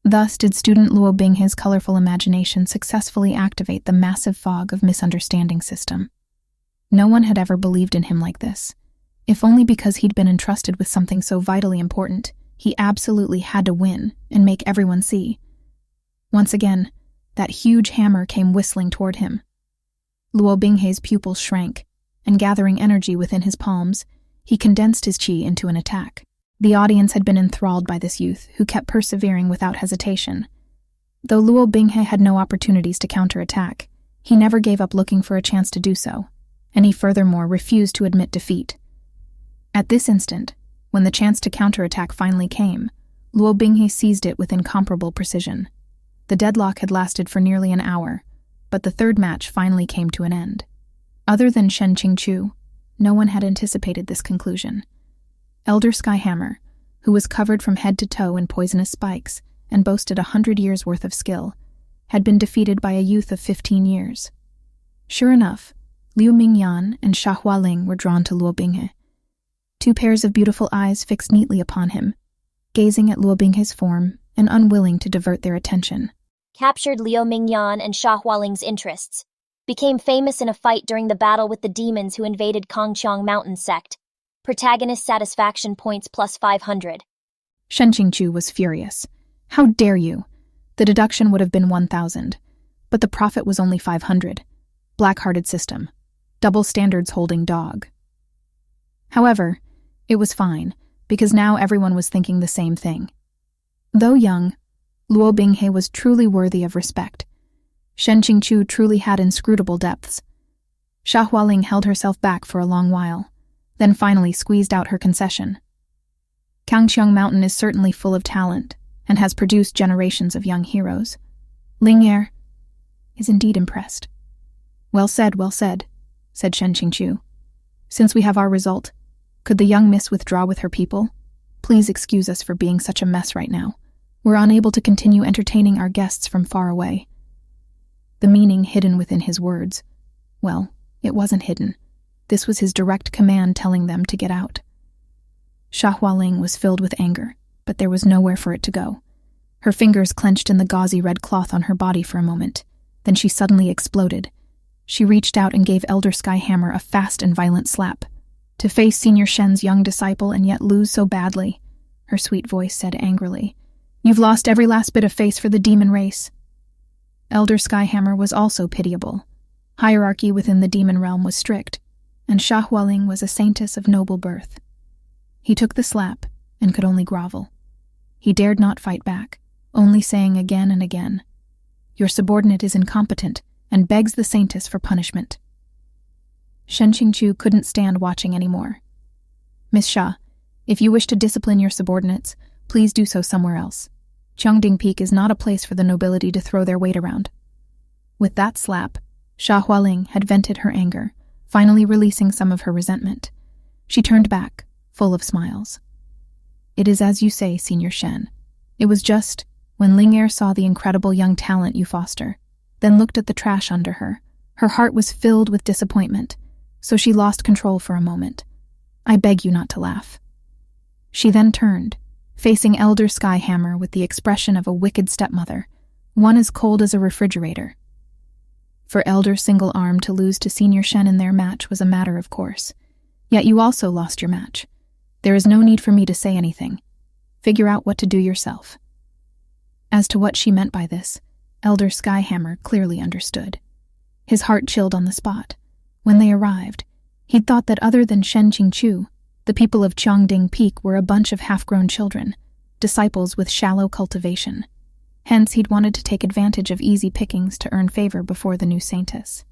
Thus did student Luo Binghe's colorful imagination successfully activate the massive fog of misunderstanding system. No one had ever believed in him like this. If only because he'd been entrusted with something so vitally important, he absolutely had to win and make everyone see. Once again, that huge hammer came whistling toward him. Luo Binghe's pupils shrank, and gathering energy within his palms, he condensed his qi into an attack. The audience had been enthralled by this youth, who kept persevering without hesitation. Though Luo Binghe had no opportunities to counterattack, he never gave up looking for a chance to do so, and he furthermore refused to admit defeat. At this instant, when the chance to counterattack finally came, Luo Binghe seized it with incomparable precision. The deadlock had lasted for nearly an hour, but the third match finally came to an end. Other than Shen Qingqiu, no one had anticipated this conclusion. Elder Skyhammer, who was covered from head to toe in poisonous spikes and boasted 100 years' worth of skill, had been defeated by a youth of 15 years. Sure enough, Liu Mingyan and Xia Hualing were drawn to Luo Binghe. Two pairs of beautiful eyes fixed neatly upon him, gazing at Luo Binghe's form and unwilling to divert their attention. Captured Liu Mingyan and Xia Hualing's interests. Became famous in a fight during the battle with the demons who invaded Kongqiang Mountain Sect. Protagonist satisfaction points plus 500. Shen Qingqiu was furious. How dare you? The deduction would have been 1,000, but the profit was only 500. Black-hearted system. Double standards holding dog. However, it was fine, because now everyone was thinking the same thing. Though young, Luo Binghe was truly worthy of respect. Shen Qingqiu truly had inscrutable depths. Xia Hualing held herself back for a long while, then finally squeezed out her concession. Kongqiang Mountain is certainly full of talent, and has produced generations of young heroes. Ling'er is indeed impressed. Well said, said Shen Qingqiu. Since we have our result, could the young miss withdraw with her people? Please excuse us for being such a mess right now. We're unable to continue entertaining our guests from far away. The meaning hidden within his words. Well, it wasn't hidden. This was his direct command telling them to get out. Xia Hualing was filled with anger, but there was nowhere for it to go. Her fingers clenched in the gauzy red cloth on her body for a moment. Then she suddenly exploded. She reached out and gave Elder Skyhammer a fast and violent slap. To face Senior Shen's young disciple and yet lose so badly, her sweet voice said angrily. You've lost every last bit of face for the demon race. Elder Skyhammer was also pitiable. Hierarchy within the demon realm was strict, and Xia Hualing was a saintess of noble birth. He took the slap and could only grovel. He dared not fight back, only saying again and again, Your subordinate is incompetent and begs the saintess for punishment. Shen Qingqiu couldn't stand watching anymore. Miss Xia, if you wish to discipline your subordinates, please do so somewhere else. Qiangding Peak is not a place for the nobility to throw their weight around. With that slap, Xia Hualing had vented her anger, finally releasing some of her resentment. She turned back, full of smiles. It is as you say, Senior Shen. It was just when Ling'er saw the incredible young talent you foster, then looked at the trash under her. Her heart was filled with disappointment, so she lost control for a moment. I beg you not to laugh. She then turned, facing Elder Skyhammer with the expression of a wicked stepmother, one as cold as a refrigerator. For Elder Single Arm to lose to Senior Shen in their match was a matter of course. Yet you also lost your match. There is no need for me to say anything. Figure out what to do yourself. As to what she meant by this, Elder Skyhammer clearly understood. His heart chilled on the spot. When they arrived, he'd thought that other than Shen Qingqiu, the people of Qiangding Peak were a bunch of half-grown children, disciples with shallow cultivation. Hence, he'd wanted to take advantage of easy pickings to earn favor before the new saintess.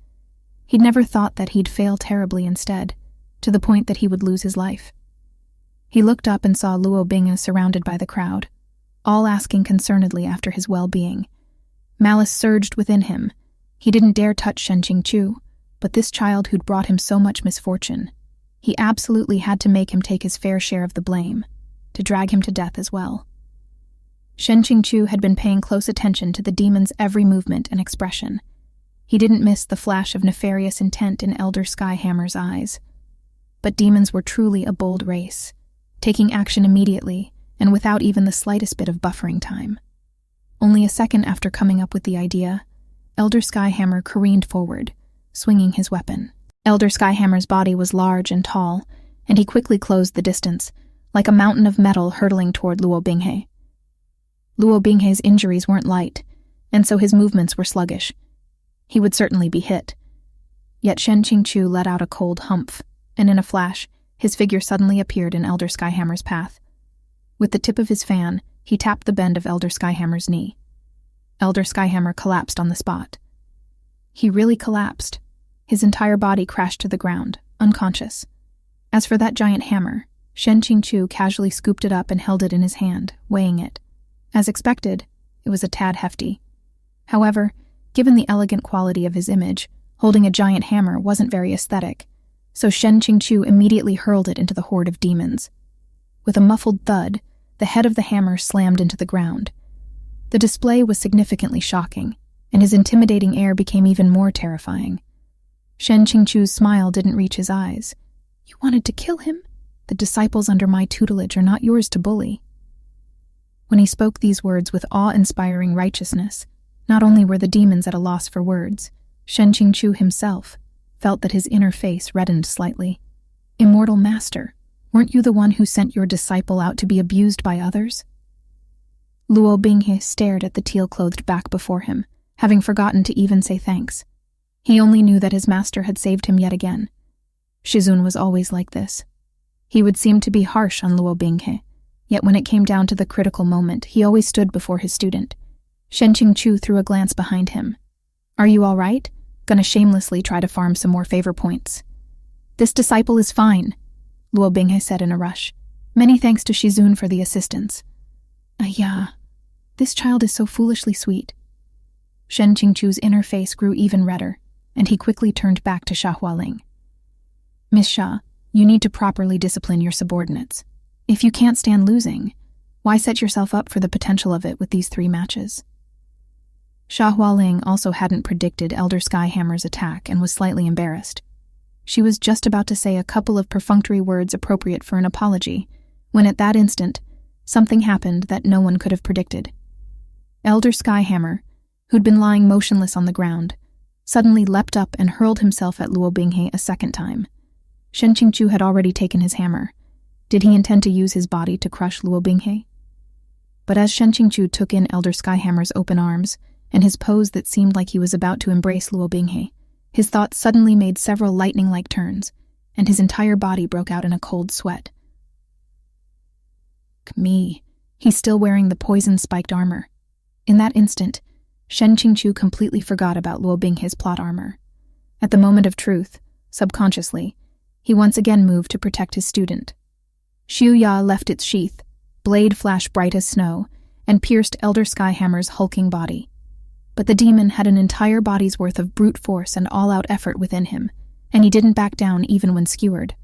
He'd never thought that he'd fail terribly instead, to the point that he would lose his life. He looked up and saw Luo Binghe surrounded by the crowd, all asking concernedly after his well-being. Malice surged within him. He didn't dare touch Shen Qingqiu, but this child who'd brought him so much misfortune, he absolutely had to make him take his fair share of the blame, to drag him to death as well. Shen Qingqiu had been paying close attention to the demon's every movement and expression. He didn't miss the flash of nefarious intent in Elder Skyhammer's eyes. But demons were truly a bold race, taking action immediately and without even the slightest bit of buffering time. Only a second after coming up with the idea, Elder Skyhammer careened forward, swinging his weapon. Elder Skyhammer's body was large and tall, and he quickly closed the distance, like a mountain of metal hurtling toward Luo Binghe. Luo Binghe's injuries weren't light, and so his movements were sluggish. He would certainly be hit. Yet Shen Qingqiu let out a cold humph, and in a flash, his figure suddenly appeared in Elder Skyhammer's path. With the tip of his fan, he tapped the bend of Elder Skyhammer's knee. Elder Skyhammer collapsed on the spot. He really collapsed. His entire body crashed to the ground, unconscious. As for that giant hammer, Shen Qingqiu casually scooped it up and held it in his hand, weighing it. As expected, it was a tad hefty. However, given the elegant quality of his image, holding a giant hammer wasn't very aesthetic, so Shen Qingqiu immediately hurled it into the horde of demons. With a muffled thud, the head of the hammer slammed into the ground. The display was significantly shocking, and his intimidating air became even more terrifying. Shen Qingqiu's smile didn't reach his eyes. "You wanted to kill him? The disciples under my tutelage are not yours to bully." When he spoke these words with awe-inspiring righteousness, not only were the demons at a loss for words, Shen Qingqiu himself felt that his inner face reddened slightly. "Immortal Master, weren't you the one who sent your disciple out to be abused by others?" Luo Binghe stared at the teal-clothed back before him, having forgotten to even say thanks. He only knew that his master had saved him yet again. Shizun was always like this. He would seem to be harsh on Luo Binghe, yet when it came down to the critical moment, he always stood before his student. Shen Qingqiu threw a glance behind him. "Are you all right? Gonna shamelessly try to farm some more favor points." "This disciple is fine," Luo Binghe said in a rush. "Many thanks to Shizun for the assistance." "Yeah, this child is so foolishly sweet." Shen Qingqiu's inner face grew even redder, and he quickly turned back to Xia Hualing. "Miss Xia, you need to properly discipline your subordinates. If you can't stand losing, why set yourself up for the potential of it with these 3 matches?" Xia Hualing also hadn't predicted Elder Skyhammer's attack and was slightly embarrassed. She was just about to say a couple of perfunctory words appropriate for an apology, when at that instant, something happened that no one could have predicted. Elder Skyhammer, who'd been lying motionless on the ground, suddenly leapt up and hurled himself at Luo Binghe a second time. Shen Qingqiu had already taken his hammer. Did he intend to use his body to crush Luo Binghe? But as Shen Qingqiu took in Elder Skyhammer's open arms, and his pose that seemed like he was about to embrace Luo Binghe, his thoughts suddenly made several lightning-like turns, and his entire body broke out in a cold sweat. Me, he's still wearing the poison-spiked armor. In that instant, Shen Qingqiu completely forgot about Luo Binghe's plot armor. At the moment of truth, subconsciously, he once again moved to protect his student. Xiu Ya left its sheath, blade flashed bright as snow, and pierced Elder Skyhammer's hulking body. But the demon had an entire body's worth of brute force and all-out effort within him, and he didn't back down even when skewered.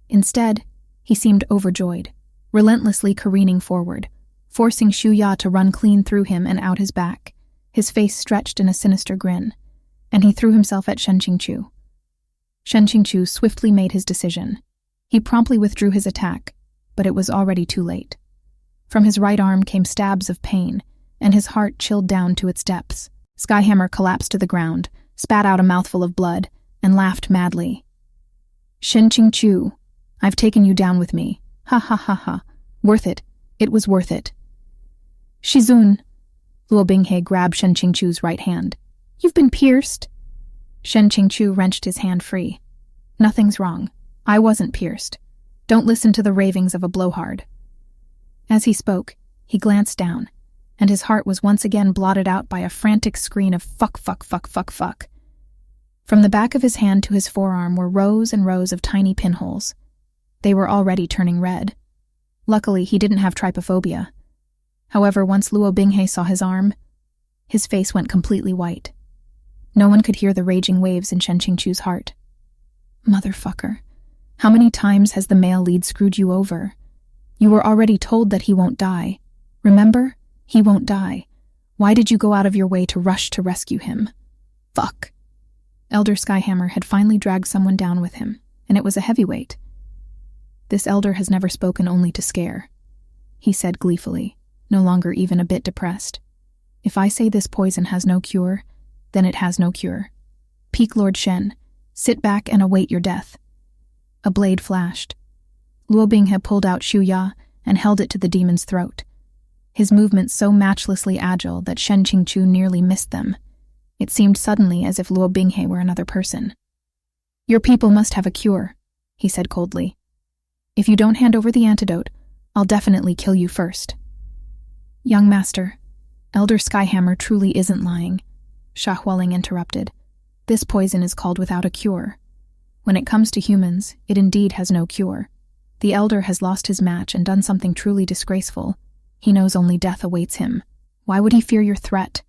Instead, he seemed overjoyed, relentlessly careening forward, forcing Xiu Ya to run clean through him and out his back, his face stretched in a sinister grin, and he threw himself at Shen Qingqiu. Shen Qingqiu swiftly made his decision. He promptly withdrew his attack, but it was already too late. From his right arm came stabs of pain, and his heart chilled down to its depths. Skyhammer collapsed to the ground, spat out a mouthful of blood, and laughed madly. "Shen Qingqiu, I've taken you down with me. Ha ha ha ha. Worth it. It was worth it." "Shizun." Luo Binghe grabbed Shen Qingqiu's right hand. "You've been pierced." Shen Qingqiu wrenched his hand free. "Nothing's wrong. I wasn't pierced. Don't listen to the ravings of a blowhard." As he spoke, he glanced down, and his heart was once again blotted out by a frantic scream of fuck, fuck, fuck, fuck, fuck. From the back of his hand to his forearm were rows and rows of tiny pinholes. They were already turning red. Luckily, he didn't have trypophobia. However, once Luo Binghe saw his arm, his face went completely white. No one could hear the raging waves in Shen Qingqiu's heart. "Motherfucker, how many times has the male lead screwed you over? You were already told that he won't die. Remember? He won't die. Why did you go out of your way to rush to rescue him? Fuck." Elder Skyhammer had finally dragged someone down with him, and it was a heavyweight. "This elder has never spoken only to scare," he said gleefully, no longer even a bit depressed. "If I say this poison has no cure, then it has no cure. Peak Lord Shen, sit back and await your death." A blade flashed. Luo Binghe pulled out Xiu Ya and held it to the demon's throat, his movements so matchlessly agile that Shen Qingqiu nearly missed them. It seemed suddenly as if Luo Binghe were another person. "Your people must have a cure," he said coldly. "If you don't hand over the antidote, I'll definitely kill you first." "Young master, Elder Skyhammer truly isn't lying," Xia Hualing interrupted. "This poison is called without a cure. When it comes to humans, it indeed has no cure. The elder has lost his match and done something truly disgraceful. He knows only death awaits him. Why would he fear your threat?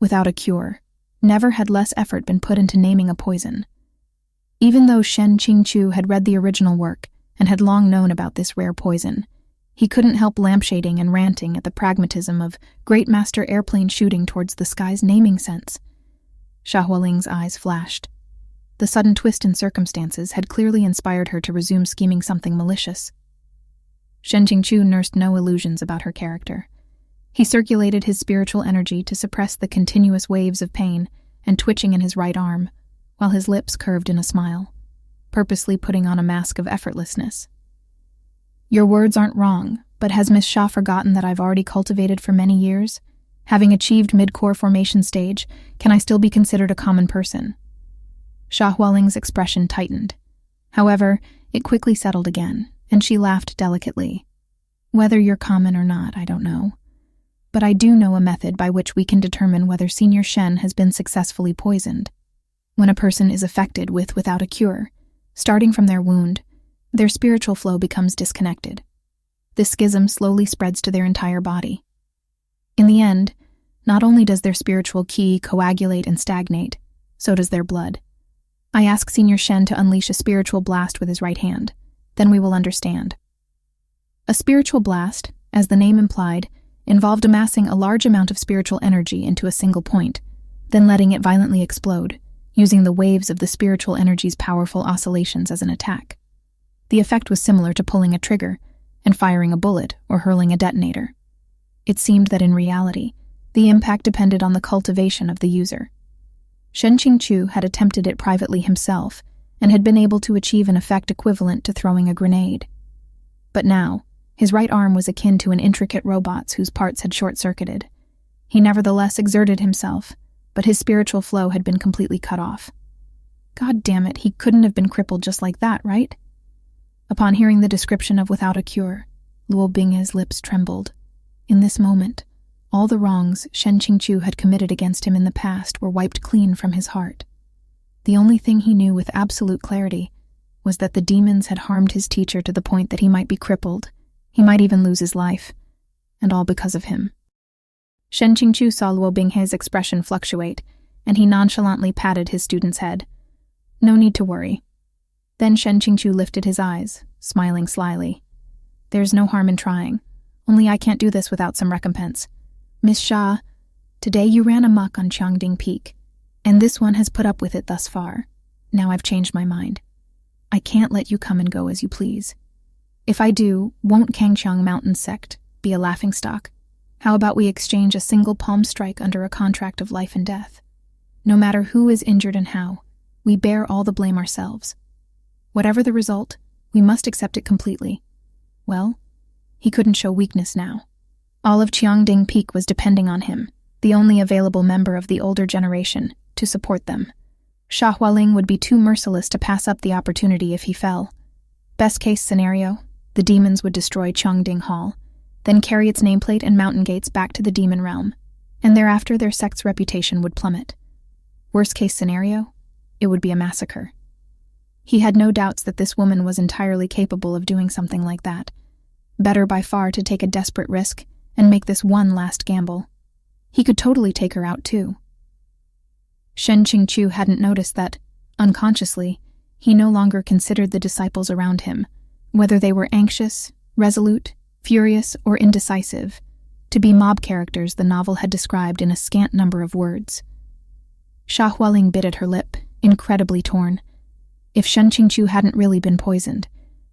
Without a cure, never had less effort been put into naming a poison. Even though Shen Qingqiu had read the original work and had long known about this rare poison, He couldn't help lampshading and ranting at the pragmatism of Great Master Airplane shooting towards the sky's naming sense. Xia Hualing's eyes flashed. The sudden twist in circumstances had clearly inspired her to resume scheming something malicious. Shen Qingqiu nursed no illusions about her character. He circulated his spiritual energy to suppress the continuous waves of pain and twitching in his right arm, while his lips curved in a smile, purposely putting on a mask of effortlessness. Your words aren't wrong, but has Miss Xia forgotten that I've already cultivated for many years? Having achieved mid-core formation stage, can I still be considered a common person? Xia Hualing's expression tightened. However, it quickly settled again, and she laughed delicately. Whether you're common or not, I don't know. But I do know a method by which we can determine whether Senior Shen has been successfully poisoned. When a person is affected without a cure, starting from their wound, their spiritual flow becomes disconnected. This schism slowly spreads to their entire body. In the end, not only does their spiritual ki coagulate and stagnate, so does their blood. I ask Senior Shen to unleash a spiritual blast with his right hand. Then we will understand. A spiritual blast, as the name implied, involved amassing a large amount of spiritual energy into a single point, then letting it violently explode, using the waves of the spiritual energy's powerful oscillations as an attack. The effect was similar to pulling a trigger and firing a bullet or hurling a detonator. It seemed that in reality, the impact depended on the cultivation of the user. Shen Qingqiu had attempted it privately himself and had been able to achieve an effect equivalent to throwing a grenade. But now, his right arm was akin to an intricate robot's whose parts had short-circuited. He nevertheless exerted himself, but his spiritual flow had been completely cut off. God damn it, he couldn't have been crippled just like that, right? Upon hearing the description of without a cure, Luo Binghe's lips trembled. In this moment, all the wrongs Shen Qingqiu had committed against him in the past were wiped clean from his heart. The only thing he knew with absolute clarity was that the demons had harmed his teacher to the point that he might be crippled, he might even lose his life, and all because of him. Shen Qingqiu saw Luo Binghe's expression fluctuate, and he nonchalantly patted his student's head. No need to worry. Then Shen Qingqiu lifted his eyes, smiling slyly. There's no harm in trying, only I can't do this without some recompense. Miss Xia, today you ran amok on Qiangding Peak, and this one has put up with it thus far. Now I've changed my mind. I can't let you come and go as you please. If I do, won't Kangqiang Mountain Sect be a laughingstock? How about we exchange a single palm strike under a contract of life and death? No matter who is injured and how, we bear all the blame ourselves. Whatever the result, we must accept it completely. Well, he couldn't show weakness now. All of Qiangding Peak was depending on him, the only available member of the older generation, to support them. Xia Hualing would be too merciless to pass up the opportunity if he fell. Best case scenario, the demons would destroy Qiangding Hall, then carry its nameplate and mountain gates back to the demon realm, and thereafter their sect's reputation would plummet. Worst case scenario, it would be a massacre. He had no doubts that this woman was entirely capable of doing something like that. Better by far to take a desperate risk and make this one last gamble. He could totally take her out too. Shen Qingqiu hadn't noticed that, unconsciously, he no longer considered the disciples around him, whether they were anxious, resolute, furious, or indecisive, to be mob characters the novel had described in a scant number of words. Xia Hualing bit at her lip, incredibly torn. If Shen Qingqiu hadn't really been poisoned,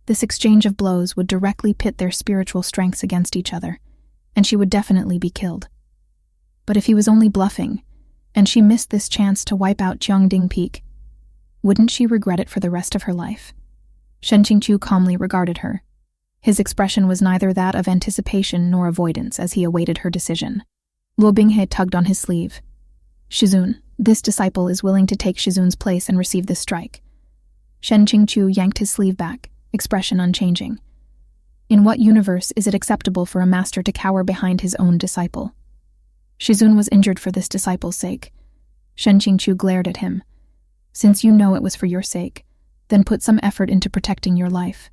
this exchange of blows would directly pit their spiritual strengths against each other, and she would definitely be killed. But if he was only bluffing, and she missed this chance to wipe out Qiangding Peak, wouldn't she regret it for the rest of her life? Shen Qingqiu calmly regarded her. His expression was neither that of anticipation nor avoidance as he awaited her decision. Luo Binghe tugged on his sleeve. Shizun, this disciple is willing to take Shizun's place and receive this strike. Shen Qingqiu yanked his sleeve back, expression unchanging. In what universe is it acceptable for a master to cower behind his own disciple? Shizun was injured for this disciple's sake. Shen Qingqiu glared at him. Since you know it was for your sake, then put some effort into protecting your life.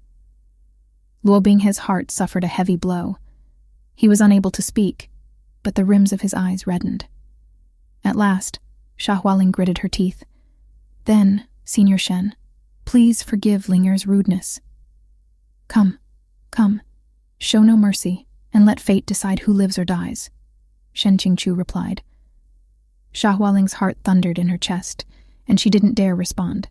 Luo Binghe's heart suffered a heavy blow. He was unable to speak, but the rims of his eyes reddened. At last, Xia Hualing gritted her teeth. Then, Senior Shen, please forgive Linger's rudeness. Come. Show no mercy, and let fate decide who lives or dies, Shen Qingqiu replied. Xia Hualing's heart thundered in her chest, and she didn't dare respond.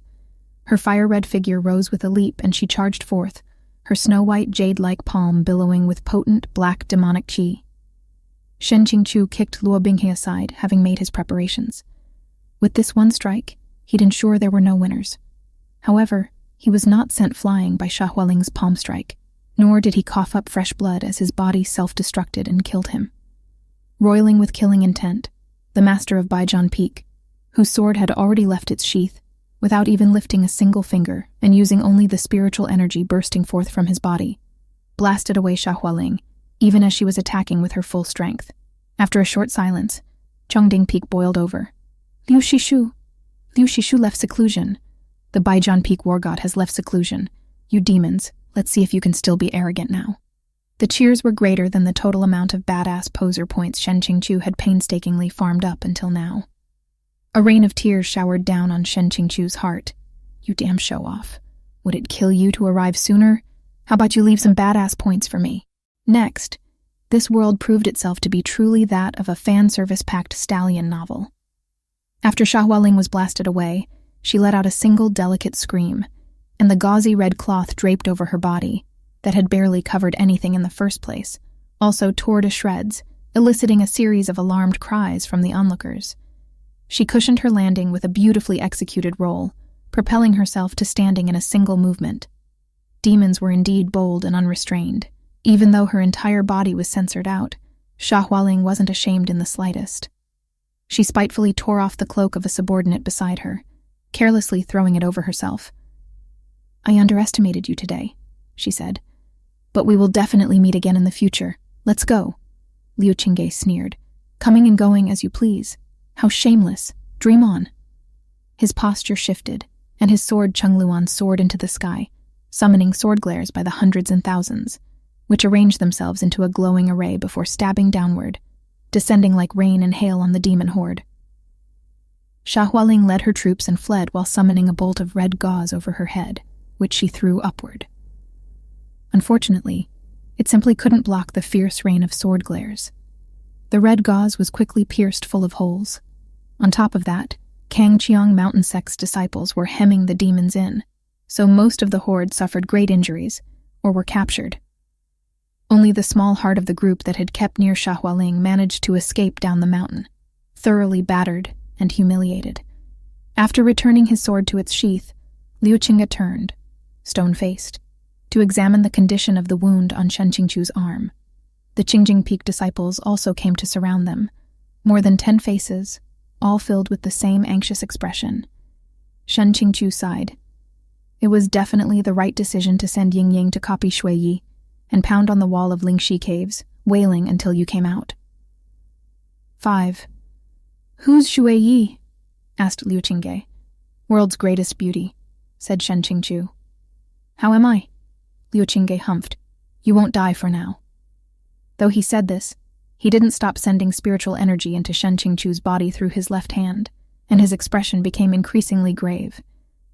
Her fire-red figure rose with a leap, and she charged forth, her snow-white jade-like palm billowing with potent black demonic qi. Shen Qingqiu kicked Luo Binghe aside, having made his preparations. With this one strike, he'd ensure there were no winners. However, he was not sent flying by Xia Hualing's palm strike, nor did he cough up fresh blood as his body self-destructed and killed him. Roiling with killing intent, the master of Baijian Peak, whose sword had already left its sheath, without even lifting a single finger and using only the spiritual energy bursting forth from his body, blasted away Xia Hualing, even as she was attacking with her full strength. After a short silence, Chongding Peak boiled over. Liu Shishu left seclusion. The Baijian Peak war god has left seclusion. You demons, let's see if you can still be arrogant now. The cheers were greater than the total amount of badass poser points Shen Qingqiu had painstakingly farmed up until now. A rain of tears showered down on Shen Qingqiu's heart. You damn show-off. Would it kill you to arrive sooner? How about you leave some badass points for me? Next, this world proved itself to be truly that of a fan-service-packed stallion novel. After Xia Hualing was blasted away, she let out a single delicate scream, and the gauzy red cloth draped over her body, that had barely covered anything in the first place, also tore to shreds, eliciting a series of alarmed cries from the onlookers. She cushioned her landing with a beautifully executed roll, propelling herself to standing in a single movement. Demons were indeed bold and unrestrained. Even though her entire body was censored out, Xia Hualing wasn't ashamed in the slightest. She spitefully tore off the cloak of a subordinate beside her, carelessly throwing it over herself. I underestimated you today, she said. But we will definitely meet again in the future. Let's go. Liu Qingqiu sneered. Coming and going as you please. How shameless. Dream on. His posture shifted, and his sword Chengluan soared into the sky, summoning sword glares by the hundreds and thousands, which arranged themselves into a glowing array before stabbing downward, descending like rain and hail on the demon horde. Xia Hualing led her troops and fled while summoning a bolt of red gauze over her head, which she threw upward. Unfortunately, it simply couldn't block the fierce rain of sword glares. The red gauze was quickly pierced full of holes. On top of that, Kangqiang mountain sect's disciples were hemming the demons in, so most of the horde suffered great injuries, or were captured. Only the small heart of the group that had kept near Xia Hualing managed to escape down the mountain, thoroughly battered and humiliated. After returning his sword to its sheath, Liu Qingqiu turned, stone-faced, to examine the condition of the wound on Shen Qingqiu's arm. The Qingjing Peak disciples also came to surround them, more than 10 faces, all filled with the same anxious expression. Shen Qingqiu sighed. It was definitely the right decision to send Ying to copy Shui Yi and pound on the wall of Lingxi caves, wailing until you came out. 5. Who's Shui Yi? Asked Liu Qingqiu. World's greatest beauty, said Shen Qingqiu. How am I? Liu Qingqiu humphed. You won't die for now. Though he said this, he didn't stop sending spiritual energy into Shen Qingqiu's body through his left hand, and his expression became increasingly grave.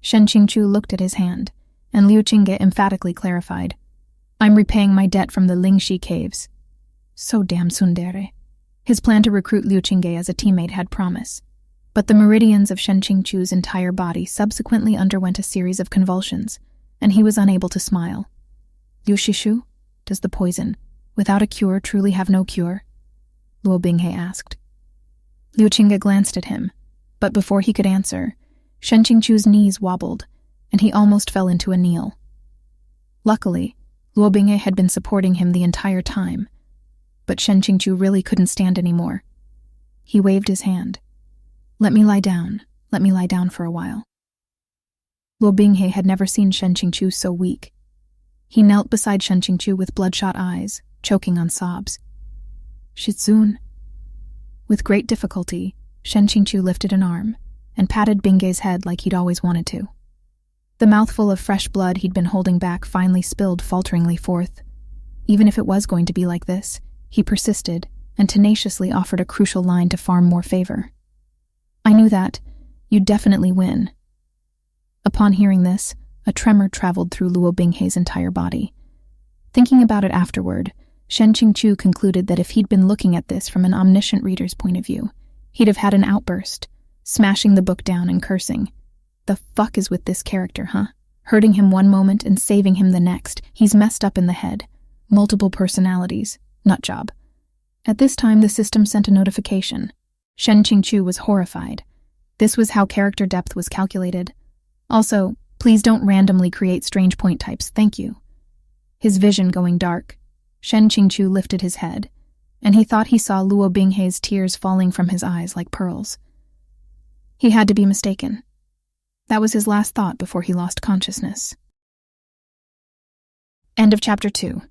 Shen Qingqiu looked at his hand, and Liu Qingqiu emphatically clarified, I'm repaying my debt from the Lingxi caves. So damn tsundere. His plan to recruit Liu Qingqiu as a teammate had promise, but the meridians of Shen Qingqiu's entire body subsequently underwent a series of convulsions, and he was unable to smile. Liu Shishu, does the poison, without a cure, truly have no cure? Luo Binghe asked. Liu Qingqiu glanced at him, but before he could answer, Shen Qingqiu's knees wobbled, and he almost fell into a kneel. Luckily, Luo Binghe had been supporting him the entire time, but Shen Qingqiu really couldn't stand anymore. He waved his hand. Let me lie down for a while. Luo Binghe had never seen Shen Qingqiu so weak. He knelt beside Shen Qingqiu with bloodshot eyes, choking on sobs. Shizun. With great difficulty, Shen Qingqiu lifted an arm and patted Binghe's head like he'd always wanted to. The mouthful of fresh blood he'd been holding back finally spilled falteringly forth. Even if it was going to be like this, he persisted and tenaciously offered a crucial line to farm more favor. I knew that. You'd definitely win. Upon hearing this, a tremor traveled through Luo Binghe's entire body. Thinking about it afterward, Shen Qingqiu concluded that if he'd been looking at this from an omniscient reader's point of view, he'd have had an outburst, smashing the book down and cursing. The fuck is with this character, huh? Hurting him one moment and saving him the next. He's messed up in the head. Multiple personalities. Nut job. At this time, the system sent a notification. Shen Qingqiu was horrified. This was how character depth was calculated. Also, please don't randomly create strange point types, thank you. His vision going dark, Shen Qingqiu lifted his head, and he thought he saw Luo Binghe's tears falling from his eyes like pearls. He had to be mistaken. That was his last thought before he lost consciousness. End of Chapter 2.